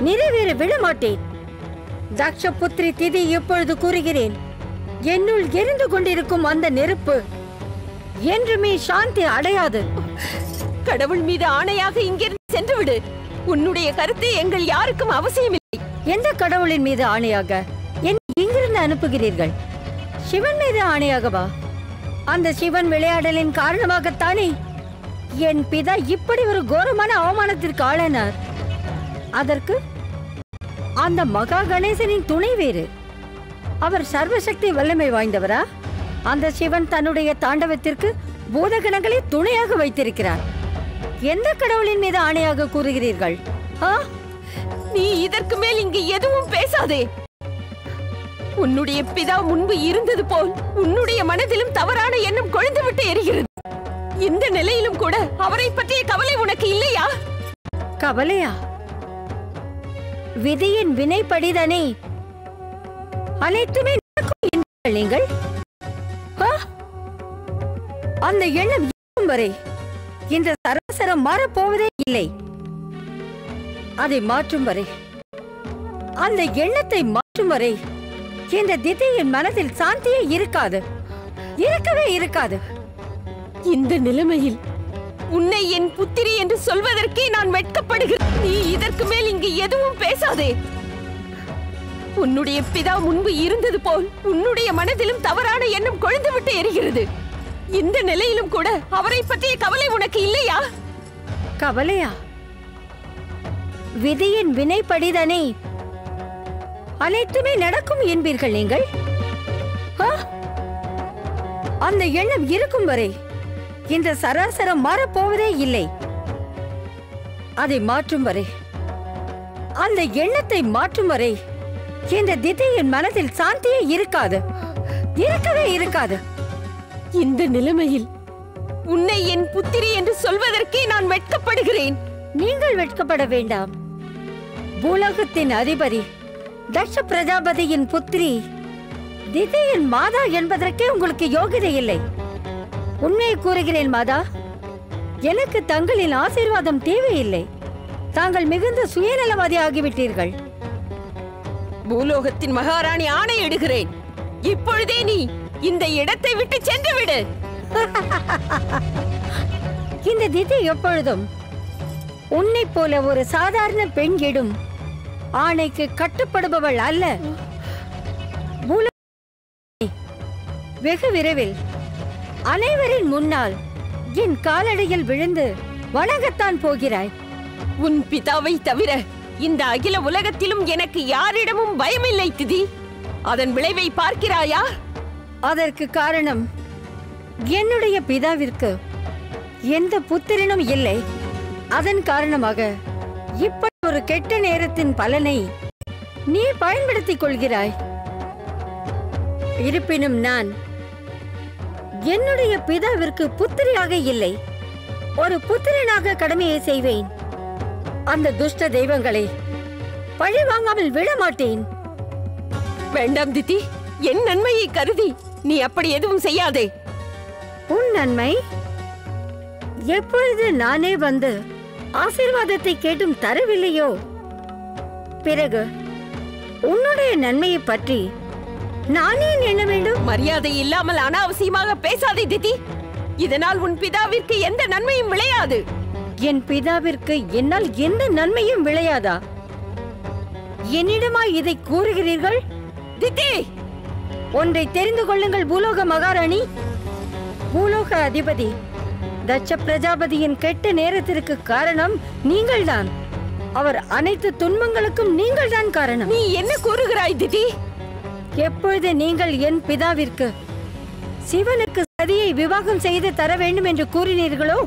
நிறைவேற விட மாட்டேன். தக்ஷபுத்திரி திதி இப்பொழுது கூறுகிறேன். என்னுள் எரிந்து கொண்டிருக்கும் அந்த நெருப்பு என்றுமே சாந்தி அடையாது. கடவுள் மீது ஆணையாக இங்கிருந்து சென்று விடு. உன்னுடைய கருத்து எங்கள் யாருக்கும் அவசியமில்லை. எந்த கடவுளின் மீது ஆணையாக என்னை இங்கிருந்து அனுப்புகிறீர்கள்? சிவன் மீது ஆணையாகவா? அந்த சிவன் விளையாடலின் காரணமாகத்தானே என் பிதா இப்படி ஒரு கோரமான அவமானத்திற்கு ஆளானார். அதற்கு அந்த மகா கணேசனின் துணை வேறு. அவர் சர்வசக்தி வல்லமை வாய்ந்தவரா? அந்த சிவன் தன்னுடைய தாண்டவத்திற்கு பூதகணங்களை துணையாக வைத்திருக்கிறார். எந்த கடவுளின் மீது ஆணையாக கூறுகிறீர்கள்? நீ இதற்கு மேல் இங்கு எதுவும் பேசாதே. உன்னுடைய பிதா முன்பு இருந்தது போல் உன்னுடைய மனதிலும் தவறான எண்ணம் கொழுந்துவிட்டு எரிகிறது. இந்த நிலையிலும் கூட அவரை பற்றிய கவலை உனக்கு இல்லையா? கவலையா? விதியின் வினைப்படிதானே அனைத்துமே நடக்கும் என்றீர்கள் நீங்கள். அந்த எண்ணம் இருக்கும் வரை இந்த சராசரம் மாறப்போவதே இல்லை. அதை மாற்றும் வரை, அந்த எண்ணத்தை மாற்றும் வரை இந்த திதியின் மனதில் சாந்தியே இருக்காது. இருக்கவே இருக்காது. இந்த நிலைமையில் உன்னை என் புத்திரி என்று சொல்வதற்கே நான் வெட்கப்படுகிறேன். நீ இதற்கு மேல் இங்கு எதுவும் பேசாதே. உன்னுடைய பிதா முன்பு இருந்தது போல் உன்னுடைய மனதிலும் தவறான எண்ணம் கொழுந்துவிட்டு எரிகிறது. இந்த நிலையிலும் கூட அவரை பற்றிய கவலை உனக்கு இல்லையா? கவலையா? விதியின் வினைப்படிதானே அனைத்துமே நடக்கும் என்பீர்கள் நீங்கள். அந்த எண்ணம் இருக்கும் வரை இந்த சராசரம் மாறப்போவதே இல்லை. அதை மாற்றும் வரை, அந்த எண்ணத்தை மாற்றும் வரை இந்த திதியின் மனதில் சாந்தியே இருக்காது. இருக்கவே இருக்காது. இந்த நிலைமையில் உன்னை என் புத்திரி என்று சொல்வதற்கே நான் வெட்கப்படுகிறேன். நீங்கள் வெட்கப்பட வேண்டாம். பூலோகத்தின் அதிபதி தக்ஷ பிரஜாபதியின் புத்திரி திதியின் மாதா என்பதற்கே உங்களுக்கு யோகிதை இல்லை. உண்மையை கூறுகிறேன் மாதா, எனக்கு தங்களின் ஆசீர்வாதம் தேவையில்லை. தாங்கள் மிகுந்த சுயநலவாதி ஆகிவிட்டீர்கள். பூலோகத்தின் மகாராணி ஆணையிடுகிறேன், இப்பொழுதே நீ இந்த இடத்தை விட்டு சென்று விடு. இந்த திதி எப்பொழுதும் உன்னை போல ஒரு சாதாரண பெண் இடும் ஆணைக்கு கட்டுப்படுபவள் அல்ல. வெகு விரைவில் அனைவரின் முன்னால் என் காலடியில் விழுந்து வணங்கத்தான் போகிறாய். உன் பிதாவை தவிர இந்த அகில உலகத்திலும் எனக்கு யாரிடமும் பயமில்லை திதி. அதன் விளைவை பார்க்கிறாயா? அதற்கு காரணம் என்னுடைய பிதாவிற்கு எந்த புத்திரனும் இல்லை. அதன் காரணமாக இப்படி ஒரு கெட்ட நேரத்தின் பலனை நீ பயன்படுத்திக் கொள்கிறாய். இருப்பினும் நான் என்னுடைய பிதாவிற்கு புத்திரியாக இல்லை, ஒரு புத்திரனாக கடமையை செய்வேன். அந்த துஷ்ட தெய்வங்களை பழி வாங்காமல் விட மாட்டேன். வேண்டாம் திதி, என் நன்மையை கருதி நீ அப்படி எதுவும் செய்யாதே. உன் நன்மை? எப்பொழுது நானே வந்து ஆசீர்வாதத்தை கேட்டும் தரவில்லையோ, பிறகு உன்னுடைய நன்மையை பற்றி நானே எண்ண வேண்டும். மரியாதை இல்லாமல் அனாவசியமாக பேசாதே திதி. இதனால் உன் பிதாவிற்கு எந்த நன்மையும் விளையாது. என் பிதாவிற்கு என்னால் எந்த நன்மையும் விளையாதா? என்னிடமா இதை கூறுகிறீர்கள்? திதி, ஒன்றை தெரிந்து கொள்ளுங்கள் பூலோக மகாராணி. பூலோக அதிபதி தட்ச பிரஜாபதியின் கெட்ட நேரத்திற்கு காரணம் நீங்கள்தான். அவர் அனைத்து துன்பங்களுக்கும் நீங்கள்தான் காரணம். நீ என்ன கூறுகிறாய் திதி? எப்பொழுது நீங்கள் என் பிதாவிற்கு சிவனுக்கு சதியை விவாகம் செய்து தர வேண்டும் என்று கூறினீர்களோ,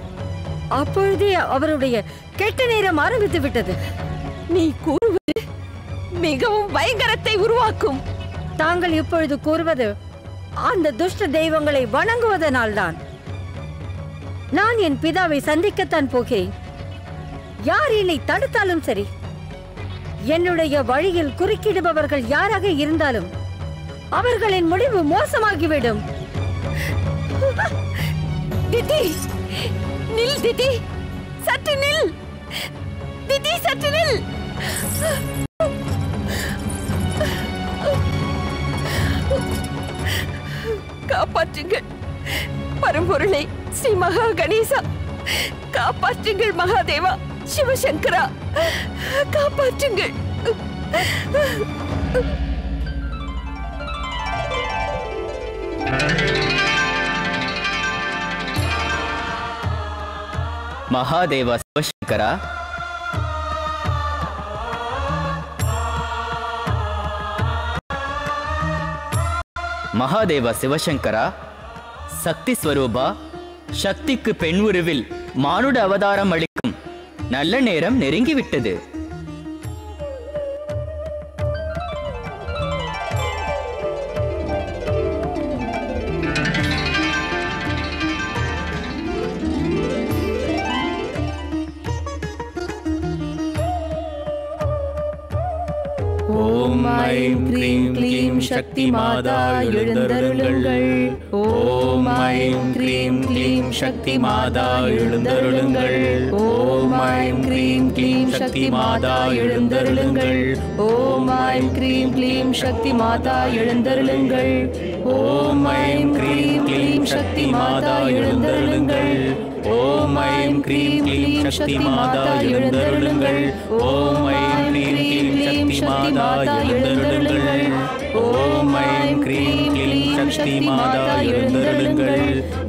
அப்பொழுதே அவருடைய கெட்ட நேரம் ஆரம்பித்து விட்டது. நீ கூறுவது மிகவும் பயங்கரத்தை உருவாக்கும். தாங்கள் இப்பொழுது கூறுவது அந்த துஷ்ட தெய்வங்களை வணங்குவதனால்தான். நான் என் பிதாவை சந்திக்கத்தான் போகிறேன். யார் என்னை தடுத்தாலும் சரி, என்னுடைய வழியில் குறுக்கிடுபவர்கள் யாராக இருந்தாலும் அவர்களின் முடிவு மோசமாகிவிடும். திதி, நில் திதி, சற்று நில். திதி, சற்று நில். காப்பாற்றுங்கள் பரம்பொருளை ஸ்ரீ மகா கணேசா, காப்பாற்றுங்கள் மகாதேவா, சிவசங்கரா, காப்பாற்றுங்கள். மகாதேவா, சிவசங்கரா, மகாதேவா சிவசங்கரா, சக்தி ஸ்வரூபா, சக்திக்கு பெண் உருவில் மானுட அவதாரம் அளிக்கும் நல்ல நேரம் நெருங்கிவிட்டது. ஓம் ஐம் க்ரீம் க்ளீம் சக்தி மாதா எழுந்தருளுங்கள். ஓம் ஐம் க்ரீம் க்ளீம் சக்தி மாதா எழுந்தருளுங்கள். ஓம் ஐம் க்ரீம் க்ளீம் சக்தி மாதா எழுந்தருளுங்கள். ஓம் ஐம் க்ரீம் க்ளீம் சக்தி மாதா எழுந்தருளுங்கள். ஓம் ஐம் க்ரீம் க்ளீம் சக்தி மாதா எழுந்தருளுங்கள். ஓம் ஐம் க்ரீம் க்ளீம் சக்தி மாதா எழுந்தருளுங்கள். ஓம் ஐம் க்ரீம் க்ளீம் சக்தி மாதா எழுந்தருளுங்கள். ஓம் ஐம் க்ரீம் க்ளீம் சக்தி மாதா எழுந்தருளுங்கள்.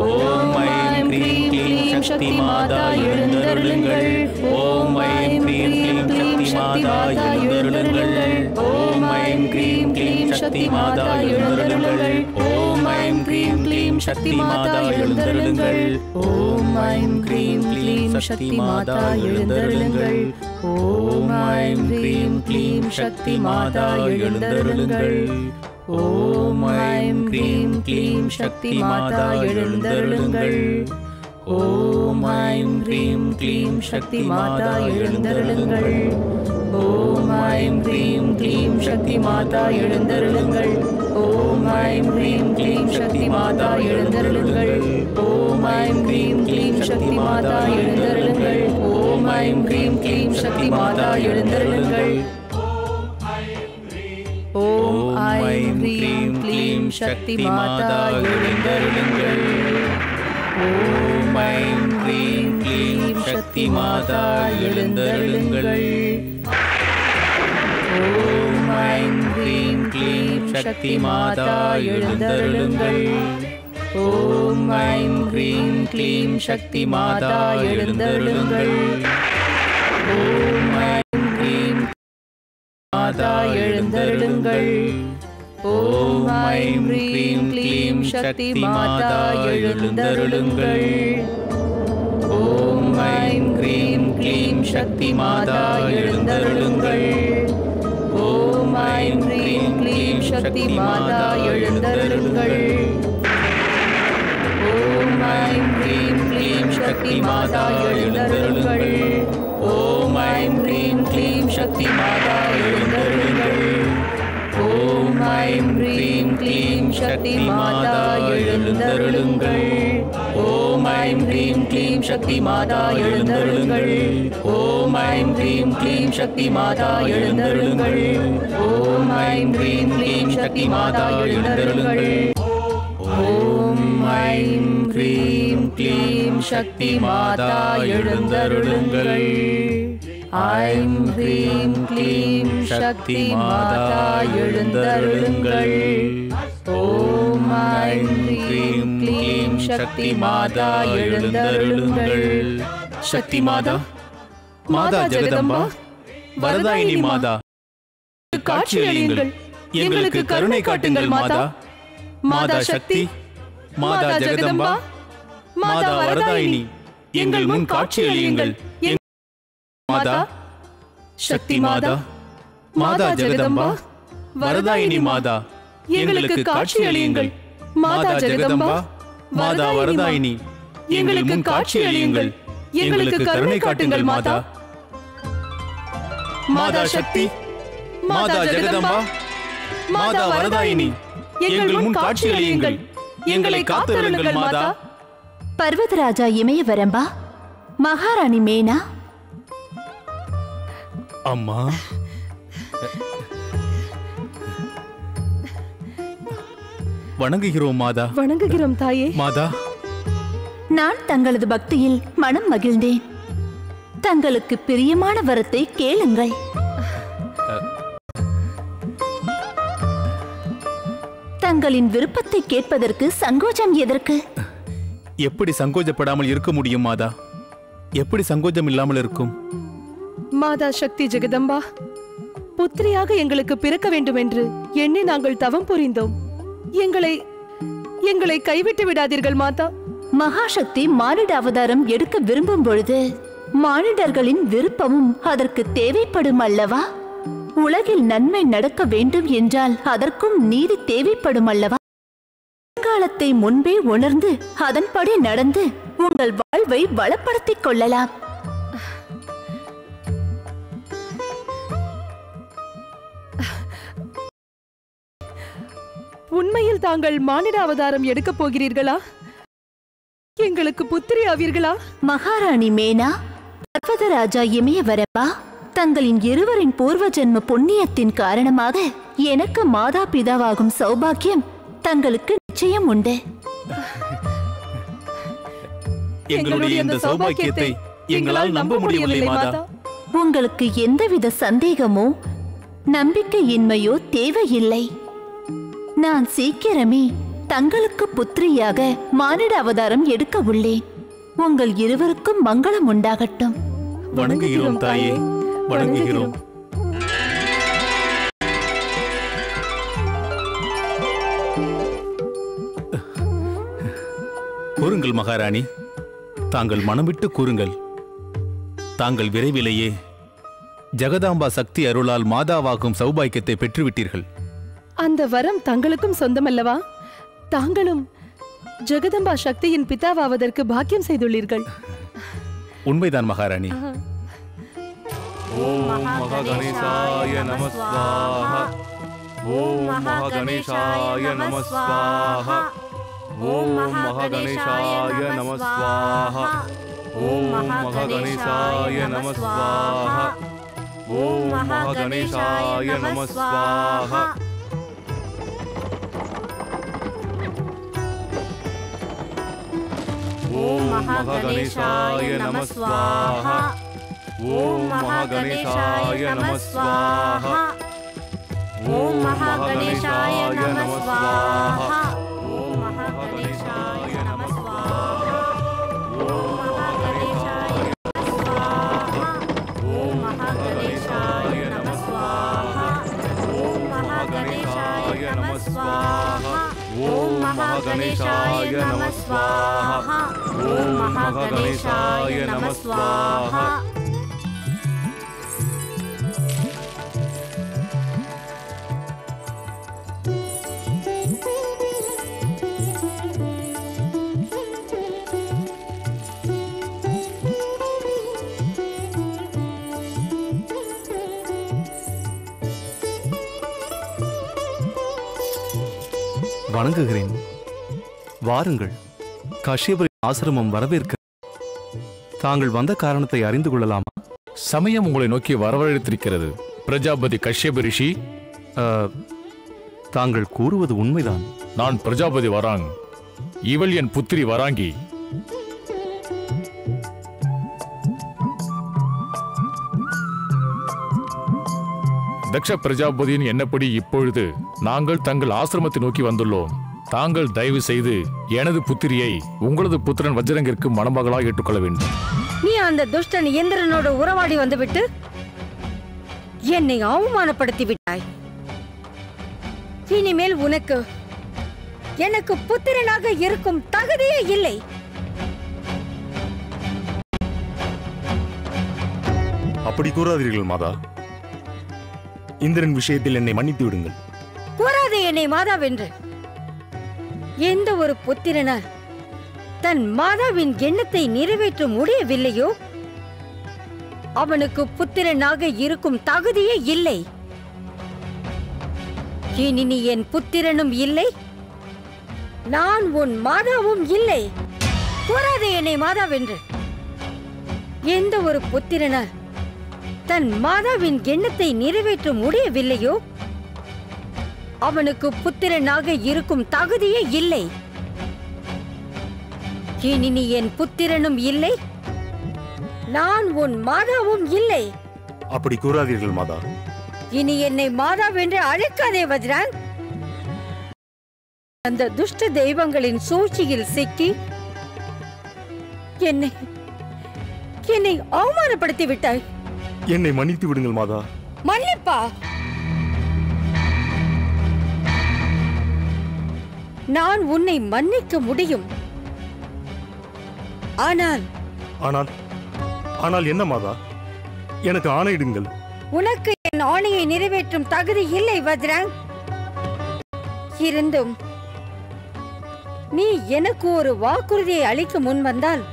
ஓம் ஐம் க்ரீம் க்ளீம் சக்தி மாதா எழுந்தருளுங்கள். ஓம் ஐம் க்ரீம் க்ளீம் சக்தி மாதா எழுந்தருளுங்கள். ஓம் ஐம் க்ரீம் க்ளீம் சக்தி மாதா எழுந்தருளுங்கள். ஓம் ஐம் க்ரீம் க்ளீம் சக்தி மாதா எழுந்தருளுங்கள். ஓம் ஐம் க்ரீம் க்ளீம் சக்தி மாதா எழுந்தருளுங்கள். ஓம் ஐம் க்ரீம் க்ளீம் சக்தி மாதா எழுந்தருளுங்கள். ஓம் ஐம் க்ரீம் க்ளீம் சக்தி மாதா எழுந்தருளுங்கள். ஓம் ஐம் க்ரீம் க்ளீம் சக்தி மாதா எழுந்தருளுங்கள். ஓம் ஐம் க்ரீம் க்ளீம் சக்தி மாதா எழுந்தருளுங்கள். ஓம் ஐம் க்ரீம் க்ளீம் சக்தி மாதா எழுந்தருளுங்கள். ஓம் ஐம் க்ரீம் க்ளீம் சக்தி மாதா எழுந்தருளுங்கள். ஓம் ஐம் க்ரீம் க்ளீம் சக்தி மாதா எழுந்தருளுங்கள். ஓம் ஐம் க்ரீம் க்ளீம் சக்தி மாதா எழுந்தருளுங்கள். ஓம் ஐம் க்ரீம் க்ளீம் சக்தி மாதா எழுந்தருளுங்கள். ஓம் ஐம் க்ரீம் க்ளீம் சக்தி மாதா எழுந்தருளுங்கள். ஓம் ஐம் க்ரீம் க்ளீம் சக்தி மாதா எழுந்தருளுங்கள். ஓம் I'm cream Mata எழுந்தருளுங்கள். Om I'm cream க்ளீம் சக்தி மாதா எழுந்தருளுங்கள். ஓம் ஐம் க்ரீம் க்ளீம் சக்தி மாதா எழுந்தருளுங்கள். ஓம் ஐம் க்ரீம் க்ளீம் சக்தி மாதா எழுந்தருளுங்கள். ஓம் ஐம் க்ரீம் க்ளீம் சக்தி மாதா எழுந்தருளுங்கள். ஓம் ஐம் க்ரீம் க்ளீம் சக்தி மாதா எழுந்தருளுங்கள். ஓம் ஐம் க்ரீம் க்ளீம் சக்தி மாதா எழுந்தருளுங்கள். ஓம் ஐம் க்ரீம் க்ளீம் சக்தி மாதா எழுந்தருளுங்கள். ஓம் ஐம் க்ரீம் க்ளீம் சக்தி மாதா எழுந்தருளுங்கள். ஓம் ஐம் க்ரீம் க்ளீம் சக்தி மாதா எழுந்தருளுங்கள். ஓம் ஐம் க்ரீம் க்ளீம் சக்தி மாதா எழுந்தருளுங்கள். ஐம் க்ரீம் க்ளீம் சக்தி மாதா எழுந்தருளுங்கள். ஓம் ஐம் க்ரீம் க்ளீம் சக்தி மாதா எழுந்தருளுங்கள். சக்தி மாதா, மாதா ஜெகதம்பா, வரதாயினி மாதா, காட்சியளியுங்கள், எங்களுக்கு கருணை காட்டுங்கள் மாதா. மாதா சக்தி, மாதா ஜெகதம்பா, மாதா வரதாயினி, எங்கள் முன் காட்சியளியுங்கள். மாதா சக்தி மாதா, மாதா ஜெகதம்பா, வரதாயினி மாதா, எங்களுக்கு காட்சியளியுங்கள். மாதா ஜெகதம்பா, மாதா வரதாயினி, எங்கள் முன் காட்சி அளியுங்கள், எங்களுக்கு கருணை காட்டுங்கள் மாதா. மாதா சக்தி, மாதா ஜெகதம்பா, மாதா வரதாயினி, எங்கள் முன் காட்சி அளியுங்கள், எங்களை காத்தருளுங்கள் மாதா. பர்வதராஜா இமயவரம்பா, மகாராணி மேனா. அம்மா, வணங்குகிறோம் மாதா. வணங்குகிறோம் தாயே. மாதா, நான் தங்களது பக்தியில் மனம் மகிழ்ந்தேன். தங்களுக்கு பிரியமான வரத்தை கேளுங்கள். தங்களின் விருப்பத்தை கேட்பதற்கு சங்கோஜம் எதற்கு? எப்படி சங்கோஜப்படாமல் இருக்க முடியும் மாதா? எப்படி சங்கோஜம் இல்லாமல் இருக்கும்? மாதா சக்தி ஜெகதம்பா, புத்திரியாக எங்களுக்கு பிறக்க வேண்டும் என்று எண்ணி நாங்கள் தவம் புரிந்தோம். எங்களை கைவிட்டு விடாதீர்கள் மாதா. மகாசக்தி மானிட அவதாரம் எடுக்க விரும்பும் பொழுது மானிடர்களின் விருப்பமும் அதற்கு தேவைப்படும் அல்லவா? உலகில் நன்மை நடக்க வேண்டும் என்றால் அதற்கும் நீதி தேவைப்படும் அல்லவா? காலத்தை முன்பே உணர்ந்து அதன்படி நடந்து உங்கள் வாழ்வை வளப்படுத்திக் கொள்ளலாம். உண்மையில் தாங்கள் மானிட அவதாரம் எடுக்கப் போகிறீர்களா? எங்களுக்கு புத்திரி ஆவீர்களா? மகாராணி மேனா, பர்வதராஜா இமயவரம்பா, தங்களின் இருவரின் பூர்வ ஜென்ம புண்ணியத்தின் காரணமாக எனக்கு மாதா பிதாவாகும் சௌபாக்கியம் தங்களுக்கு நிச்சயம் உண்டு. எங்களுடைய இந்த சௌபாக்கியத்தை எங்களால் நம்ப முடியவில்லை மாதா. உங்களுக்கு எந்தவித சந்தேகமோ நம்பிக்கையின்மையோ தேவையில்லை. நான் சீக்கிரமே தங்களுக்கு புத்திரியாக மானிட அவதாரம் எடுக்க உள்ளேன். உங்கள் இருவருக்கும் மங்களம் உண்டாகட்டும். வணங்குகிறோம் தாயே, வணங்குகிறோம். கூறுங்கள் மகாராணி, தாங்கள் மனம் விட்டு கூறுங்கள். தாங்கள் விரைவிலேயே ஜெகதாம்பா சக்தி அருளால் மாதாவாகும் சௌபாக்கியத்தை பெற்றுவிட்டீர்கள். அந்த வரம் தங்களுக்கும் சொந்தமல்லவா? தாங்களும் ஜெகதம்பா சக்தியின் பிதாவாவதற்கு பாக்கியம் செய்துள்ளீர்கள். உண்மைதான் மகாராணி. ஓம் மகா கணேசாய நம ஸ்வாஹா. ஓம் மகா கணேசாய நம ஸ்வாஹா. ஓம் மகா கணேசாய நம ஸ்வாஹா. ஓம் மகா கணேசாய நம ஸ்வாஹா. ஓம் மகா கணேசாய நம ஸ்வாஹா. ஓம் மகா கணேசாய நம ஸ்வாஹா. ஓம் மகா கணேசாய நம ஸ்வாஹா. ஓம் மகா கணேசாய நம ஸ்வாஹா. ஓம் மகா கணேசாய நம ஸ்வாஹா. ஓம் மகா கணேசாய நம ஸ்வாஹா. ஓம் மகா கணேசாய நம ஸ்வாஹா. ஓம் மகா கணேசாய நம ஸ்வாஹா. ஓம் மகா கணேசாய நம ஸ்வாஹா. வணங்குகிறேன். வாருங்கள், கஷ்யபரின் ஆசிரமம் வரவேற்க. தாங்கள் வந்த காரணத்தை அறிந்து கொள்ளலாமா? சமயம் உங்களை நோக்கி வரவழைத்திருக்கிறது பிரஜாபதி கஷ்யப ரிஷி. தாங்கள் கூறுவது உண்மைதான். நான் பிரஜாபதி வராங். இவள் என் புத்திரி வராங்கி. தக்ஷ பிரஜாபதியின் எண்ணப்படி இப்பொழுது நாங்கள் தங்கள் ஆசிரமத்தை நோக்கி வந்துள்ளோம். தாங்கள் தயவு செய்து எனது புத்திரியை உங்களது புத்திரன் வஜ்ரங்கிற்கு மணமகளாக ஏற்றுக்கொள்ள வேண்டும். நீ அந்த துஷ்டன் இந்திரனோடு உறவாடி வந்துவிட்டு என்னை அவமானப்படுத்தி விட்டாய். இனிமேல் உனக்கு எனக்கு புத்திரனாக இருக்கும் தகுதியே இல்லை. அப்படி கூறாதீர்கள் மாதா. இந்திரன் விஷயத்தில் என்னை மன்னித்து விடுங்கள். கூறாதே என்னை மாதாவென்று. எந்த ஒரு புத்திரனால் தன் மாதாவின் எண்ணத்தை நிறைவேற்ற முடியவில்லையோ அவனுக்கு புத்திரனாக இருக்கும் தகுதியே இல்லை. இனி நீ என் புத்திரனும் இல்லை, நான் உன் மாதாவும் இல்லை. கூறாதே என்னை மாதாவென்று. எந்த ஒரு புத்திரனால் தன் மாதாவின் எண்ணத்தை நிறைவேற்ற முடியவில்லையோ அவனுக்கு புத்திரனாக இருக்கும் தகுதியே இல்லை. இனி நீ என் புத்திரனும் இல்லை, நான் உன் மாதாவும் இல்லை. அப்படி கூறாதீர்கள் மாதா. இனி என்னை மாதாவென்று அழைக்காதே வஜ்ராங். அந்த துஷ்ட தெய்வங்களின் சூழ்ச்சியில் சிக்கி என்னை அவமானப்படுத்தி விட்டாய். என்னை மன்னித்து விடுங்கள் மாதா. மன்னிப்பா? நான் உன்னை மன்னிக்க முடியும். ஆனால் ஆனால் என்ன மாதா? எனக்கு ஆணையிடுங்கள். உனக்கு என் ஆணையை நிறைவேற்றும் தகுதி இல்லை வஜ்ராங். இருந்தும் நீ எனக்கு ஒரு வாக்குறுதியை அளிக்க முன் வந்தால்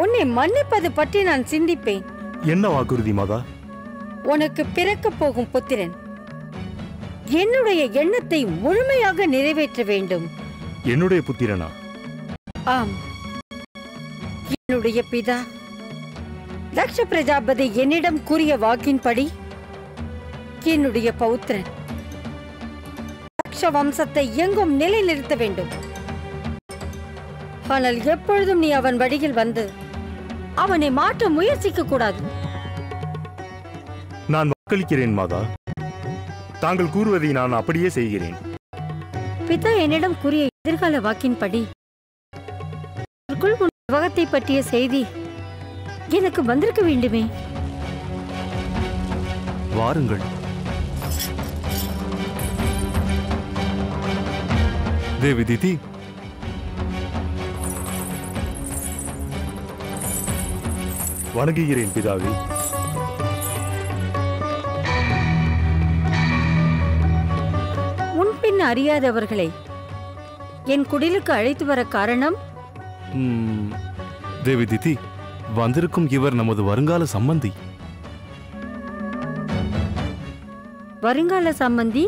உன்னை மன்னிப்பது பற்றி நான் சிந்திப்பேன். என்ன வாக்குறுதி மாதா? உனக்கு பிறக்க போகும் புத்திரன் என்னுடைய எண்ணத்தை முழுமையாக நிறைவேற்ற வேண்டும். என்னுடைய புத்திரனா? ஆம், என்னுடைய பிதா தக்ஷ பிரஜாபதி என்னிடம் கூறிய வாக்கின்படி என்னுடைய பௌத்திரன் தக்ஷ வம்சத்தை எங்கும் நிலைநிறுத்த வேண்டும். ஆனால் எப்பொழுதும் நீ அவன் வழியில் வந்து அவனை மாற்ற முயற்சிக்க கூடாது. நான் வாக்களிக்கிறேன் மாதா. தாங்கள் கூறுவதை நான் அப்படியே செய்கிறேன். பிதா என்னிடம் கூறிய எதிர்கால வாக்கின்படி உன் விவாகத்தை பற்றிய செய்தி எனக்கு வந்திருக்க வேண்டுமே. வாருங்கள். தேவி திதி, வணங்குகிறேன் பிதாவே. முன்பின் அறியாதவர்களை என் குடிலுக்கு அழைத்து வர காரணம்? தேவி திதி, வந்திருக்கும் இவர் நமது வருங்கால சம்பந்தி. வருங்கால சம்பந்தி?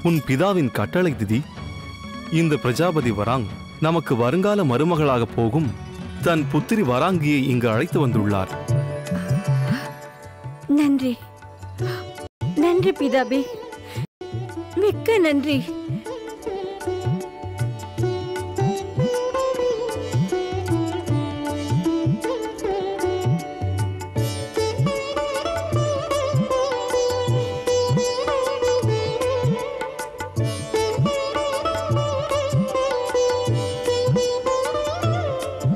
உன் பிதாவின் கட்டளை திதி. இந்த பிரஜாபதி வராங் நமக்கு வருங்கால மருமகளாக போகும் தன் புத்திரி வராங்கியை இங்கு அழைத்து வந்துள்ளார். நன்றி, நன்றி பிதாபி, மிக்க நன்றி.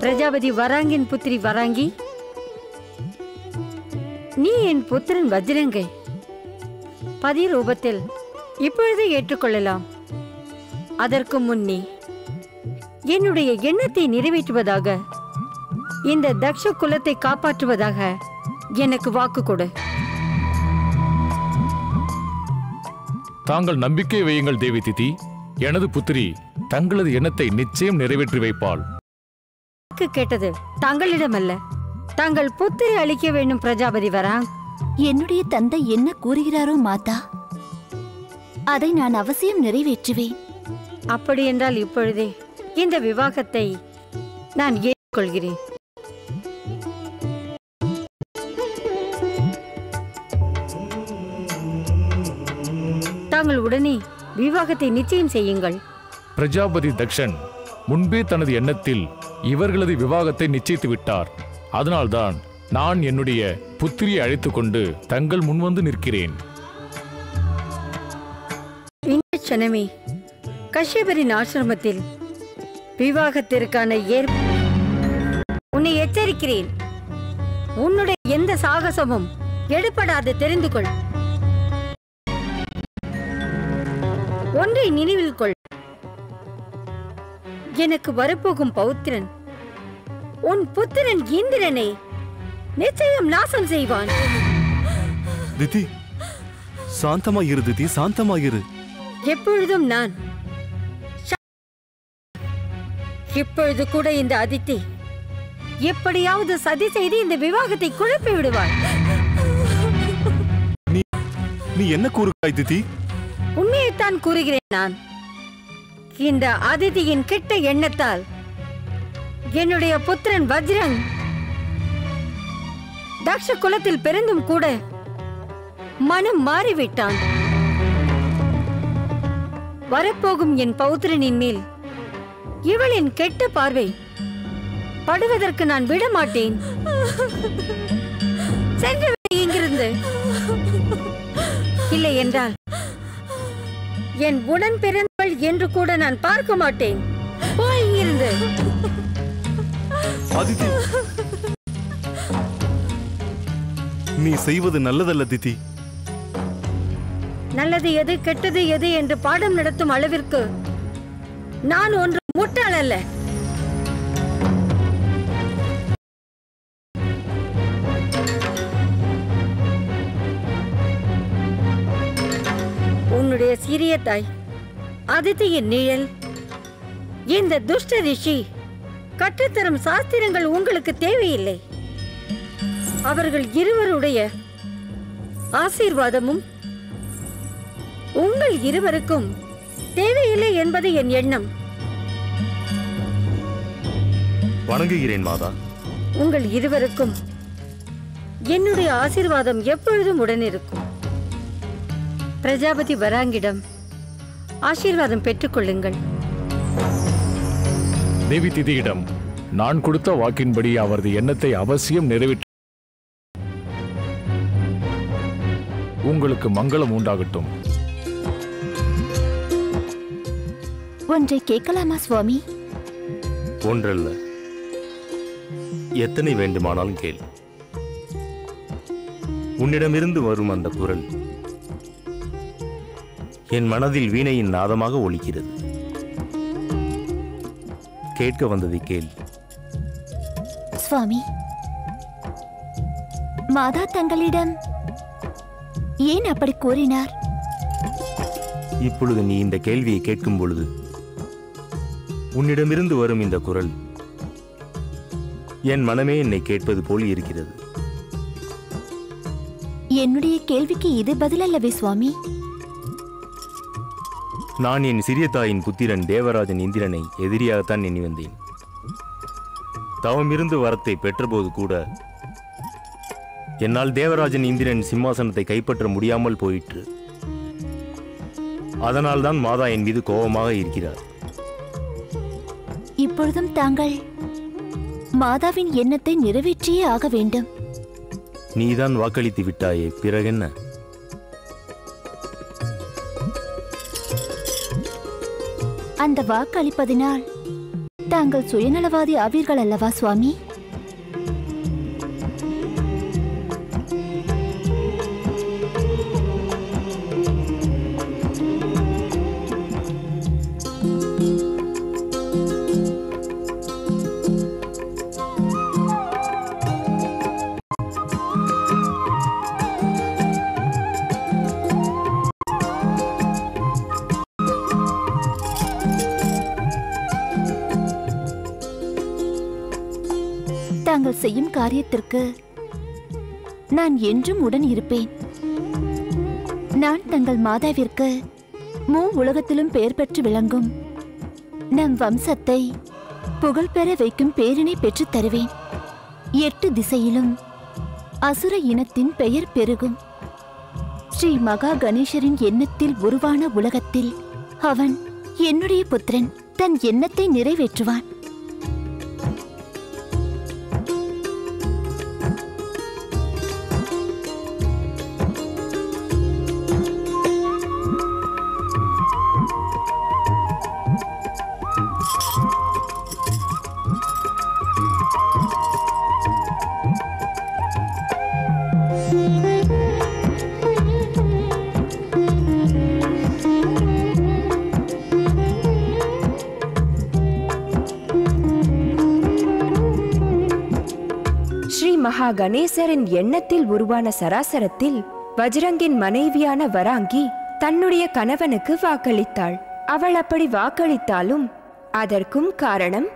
பிரஜாபதி வராங்கின் புத்திரி வராங்கி, நீ என் புத்திரன் வஜ்ரங்கை பதி ரூபத்தில் இப்பொழுது ஏற்றுக்கொள்ளலாம். அதற்கு முன்னே என்னுடைய எண்ணத்தை நிறைவேற்றுவதாக, இந்த தக்ஷ குலத்தை காப்பாற்றுவதாக எனக்கு வாக்கு கொடு. தாங்கள் நம்பிக்கை வையுங்கள் தேவி திதி. எனது புத்திரி தங்களது எண்ணத்தை நிச்சயம் நிறைவேற்றி வைப்பாள். கேட்டது தங்களிடமல்ல, தாங்கள் புத்திரி அளிக்க வேண்டும். பிரஜாபதி வராங், என்னுடைய தந்தை என்ன கூறுகிறாரோ மாதா, அதை நான் அவசியம் நிறைவேற்றுவேன். அப்படி என்றால் இப்பொழுதே இந்த விவாகத்தை நான் ஏற்றுக்கொள்கிறேன். தாங்கள் உடனே விவாகத்தை நிச்சயம் செய்யுங்கள். பிரஜாபதி தக்ஷன் முன்பே தனது எண்ணத்தில் இவர்களது விவாகத்தை நிச்சயித்து விட்டார். அதனால்தான் நான் என்னுடைய புத்திரியை அழைத்துக் கொண்டு தங்கள் முன்வந்து நிற்கிறேன். இந்த க்ஷணமே கஷ்யபரின் ஆசிரமத்தில் விவாகத்திற்கான உன்னை எச்சரிக்கிறேன். உன்னுடைய எந்த சாகசமும் எடுபடாது, தெரிந்து கொள். ஒன்றை நினைவில் கொள், எனக்கு வரப்போகும் பௌத்திரன் உன் புத்திரன் இந்திரனை நிச்சயம் நாசம் செய்வான். திதி, சாந்தமாயிரு திதி, சாந்தமாயிரு. எப்பொழுதும் நான் இப்பொழுது கூட இந்த அதித்தி எப்படியாவது சதி செய்து இந்த விவாகத்தை குழப்பி விடுவாள். நீ என்ன கூறுகிறாய் திதி? உண்மையைத்தான் கூறுகிறேன். நான் இந்த அதிதியின் கெட்ட எண்ணத்தால் என்னுடைய புத்திரன் வஜ்ரங் தக்ஷ குலத்தில் பிறந்தும் கூட மனம் மாறிவிட்டான். வரப்போகும் என் பௌத்திரனின் மேல் இவளின் கெட்ட பார்வை படுவதற்கு நான் விட மாட்டேன். சென்று இங்கிருந்து. இல்லை என்றால் என் உடன் பிறந்தவள் என்று கூட நான் பார்க்க மாட்டேன். போய் இங்கிருந்து. அதிதி, நீ செய்வது நல்லதல்ல திதி. நல்லது எது கெட்டது எது என்று பாடம் நடத்தும் அளவிற்கு நான் ஒன்று முட்டாள் அல்ல. உன்னுடைய சிறிய தாய் அதித்தியின் நிழல், இந்த துஷ்ட ரிஷி கற்றுத்தரும் சாஸ்திரங்கள் உங்களுக்கு தேவையில்லை. அவர்கள் இருவருடைய ஆசீர்வாதமும் உங்கள் இருவருக்கும் தேவையில்லை என்பது என் எண்ணம். வணங்குகிறேன் மாதா. உங்கள் இருவருக்கும் என்னுடைய ஆசீர்வாதம் எப்பொழுதும் உடனிருக்கும். பிரஜாபதி வராங்கிடம் ஆசீர்வாதம் பெற்றுக்கொள்ளுங்கள். தேவி திதியிடம் நான் கொடுத்த வாக்கின்படி அவரது எண்ணத்தை அவசியம் நிறைவேற்ற உங்களுக்கு மங்களம் உண்டாகட்டும். ஒன்றை கேட்கலாமா சுவாமி? ஒன்றல்ல, எத்தனை வேண்டுமானாலும் கேள். உன்னிடமிருந்து வரும் அந்த குரல் என் மனதில் வீணையின் நாதமாக ஒலிக்கிறது. கேட்க வந்ததை கேள். சுவாமி, மாதா தங்களிடம் ஏன் அப்படி கூறினார்? இப்பொழுது நீ இந்த கேள்வியை கேட்கும் பொழுது உன்னிடமிருந்து வரும் இந்த குரல் என் மனமே என்னை கேட்பது போல் இருக்கிறது. என்னுடைய கேள்விக்கு இது பதில் அல்லவே சுவாமி? நான் என் சிறிய தாயின் புத்திரன் தேவராஜன் இந்திரனை எதிரியாகத்தான் எண்ணி வந்தேன். தவமிருந்து வரத்தை பெற்றபோது கூட என்னால் தேவராஜன் இந்திரன் சிம்மாசனத்தை கைப்பற்ற முடியாமல் போயிற்று. அதனால்தான் மாதா என் மீது கோபமாக இருக்கிறார். இப்பொழுதும் தாங்கள் மாதாவின் எண்ணத்தை நிறைவேற்றியே ஆக வேண்டும். நீதான் வாக்களித்து விட்டாயே, பிறகென்ன? அந்த வாக்களிப்பதினால் தாங்கள் சுயநலவாதி ஆவீர்கள் அல்லவா சுவாமி? தாங்கள் செய்யும் காரியத்திற்கு நான் என்றும் உடன் இருப்பேன். நான் தங்கள் மாதாவிற்கு உலகத்திலும் பெயர் பெற்று விளங்கும் நம் வம்சத்தை புகழ் பெற வைக்கும் பேரினை பெற்றுத் தருவேன். 8 திசையிலும் அசுர இனத்தின் பெயர் பெருகும். ஸ்ரீ மகா கணேசரின் எண்ணத்தில் உருவான உலகத்தில் அவன் என்னுடைய புத்திரன் தன் எண்ணத்தை நிறைவேற்றுவான். ஸ்ரீ மகா கணேசரின் எண்ணத்தில் உருவான சராசரத்தில் வஜ்ரங்கின் மனைவியான வராங்கி தன்னுடைய கணவனுக்கு வாக்களித்தாள். அவள் அப்படி வாக்களித்தாலும் அதற்கும் காரணம்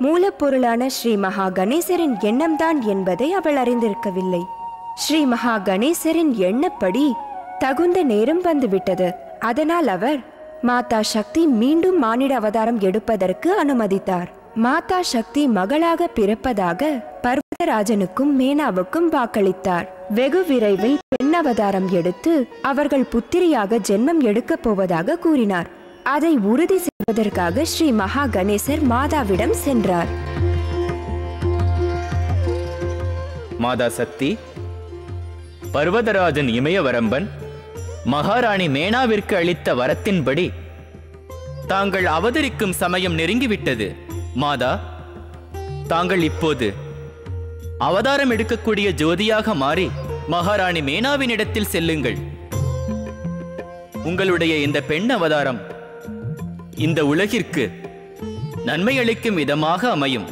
மூலப்பொருளான ஸ்ரீ மகா கணேசரின் எண்ணம்தான் என்பதை அவள் அறிந்திருக்கவில்லை. ஸ்ரீ மகா கணேசரின் எண்ணப்படி தகுந்த நேரம் வந்துவிட்டது. அதனால் அவர் மாதா சக்தி மீண்டும் மானிட அவதாரம் எடுப்பதற்கு அனுமதித்தார். மாதா சக்தி மகளாக பிறப்பதாக பர்வதராஜனுக்கும் மேனாவுக்கும் வாக்களித்தார். வெகு விரைவில் பெண் அவதாரம் எடுத்து அவர்கள் புத்திரியாக ஜென்மம் எடுக்கப் போவதாக கூறினார். அதை உறுதி செய்வதற்காக ஸ்ரீ மகா கணேசர் மாதாவிடம் சென்றார். மாதா சக்தி, பர்வதராஜன் இமயவரம்பன் மகாராணி மேனாவிற்கு அளித்த வரத்தின்படி தாங்கள் அவதரிக்கும் சமயம் நெருங்கிவிட்டது. மாதா, தாங்கள் இப்போது அவதாரம் எடுக்கக்கூடிய ஜோதியாக மாறி மகாராணி மேனாவினிடத்தில் செல்லுங்கள். உங்களுடைய இந்த பெண் அவதாரம் இந்த உலகிற்கு நன்மை அளிக்கும் விதமாக அமையும்.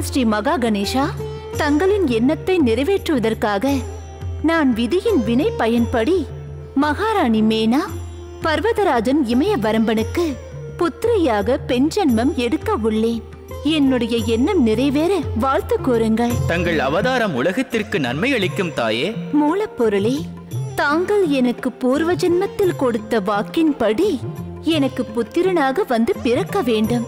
ஸ்ரீ மகா கணேசா, தங்களின் எண்ணத்தை நிறைவேற்றுவதற்காக நான் விதியின் வினை பயன்படி மகாராணி மேனா பர்வதராஜன் இமயவரம்பனுக்கு புத்திரியாக பெண் ஜென்மம் எடுக்க உள்ளேன். என்னுடைய எண்ணம் நிறைவேற வாழ்த்து கூறுங்கள். தங்கள் அவதாரம் உலகத்திற்கு நன்மை அளிக்கும் தாயே. மூலப்பொருளே, தாங்கள் எனக்கு பூர்வ ஜென்மத்தில் கொடுத்த வாக்கின்படி எனக்கு புத்திரனாக வந்து பிறக்க வேண்டும்.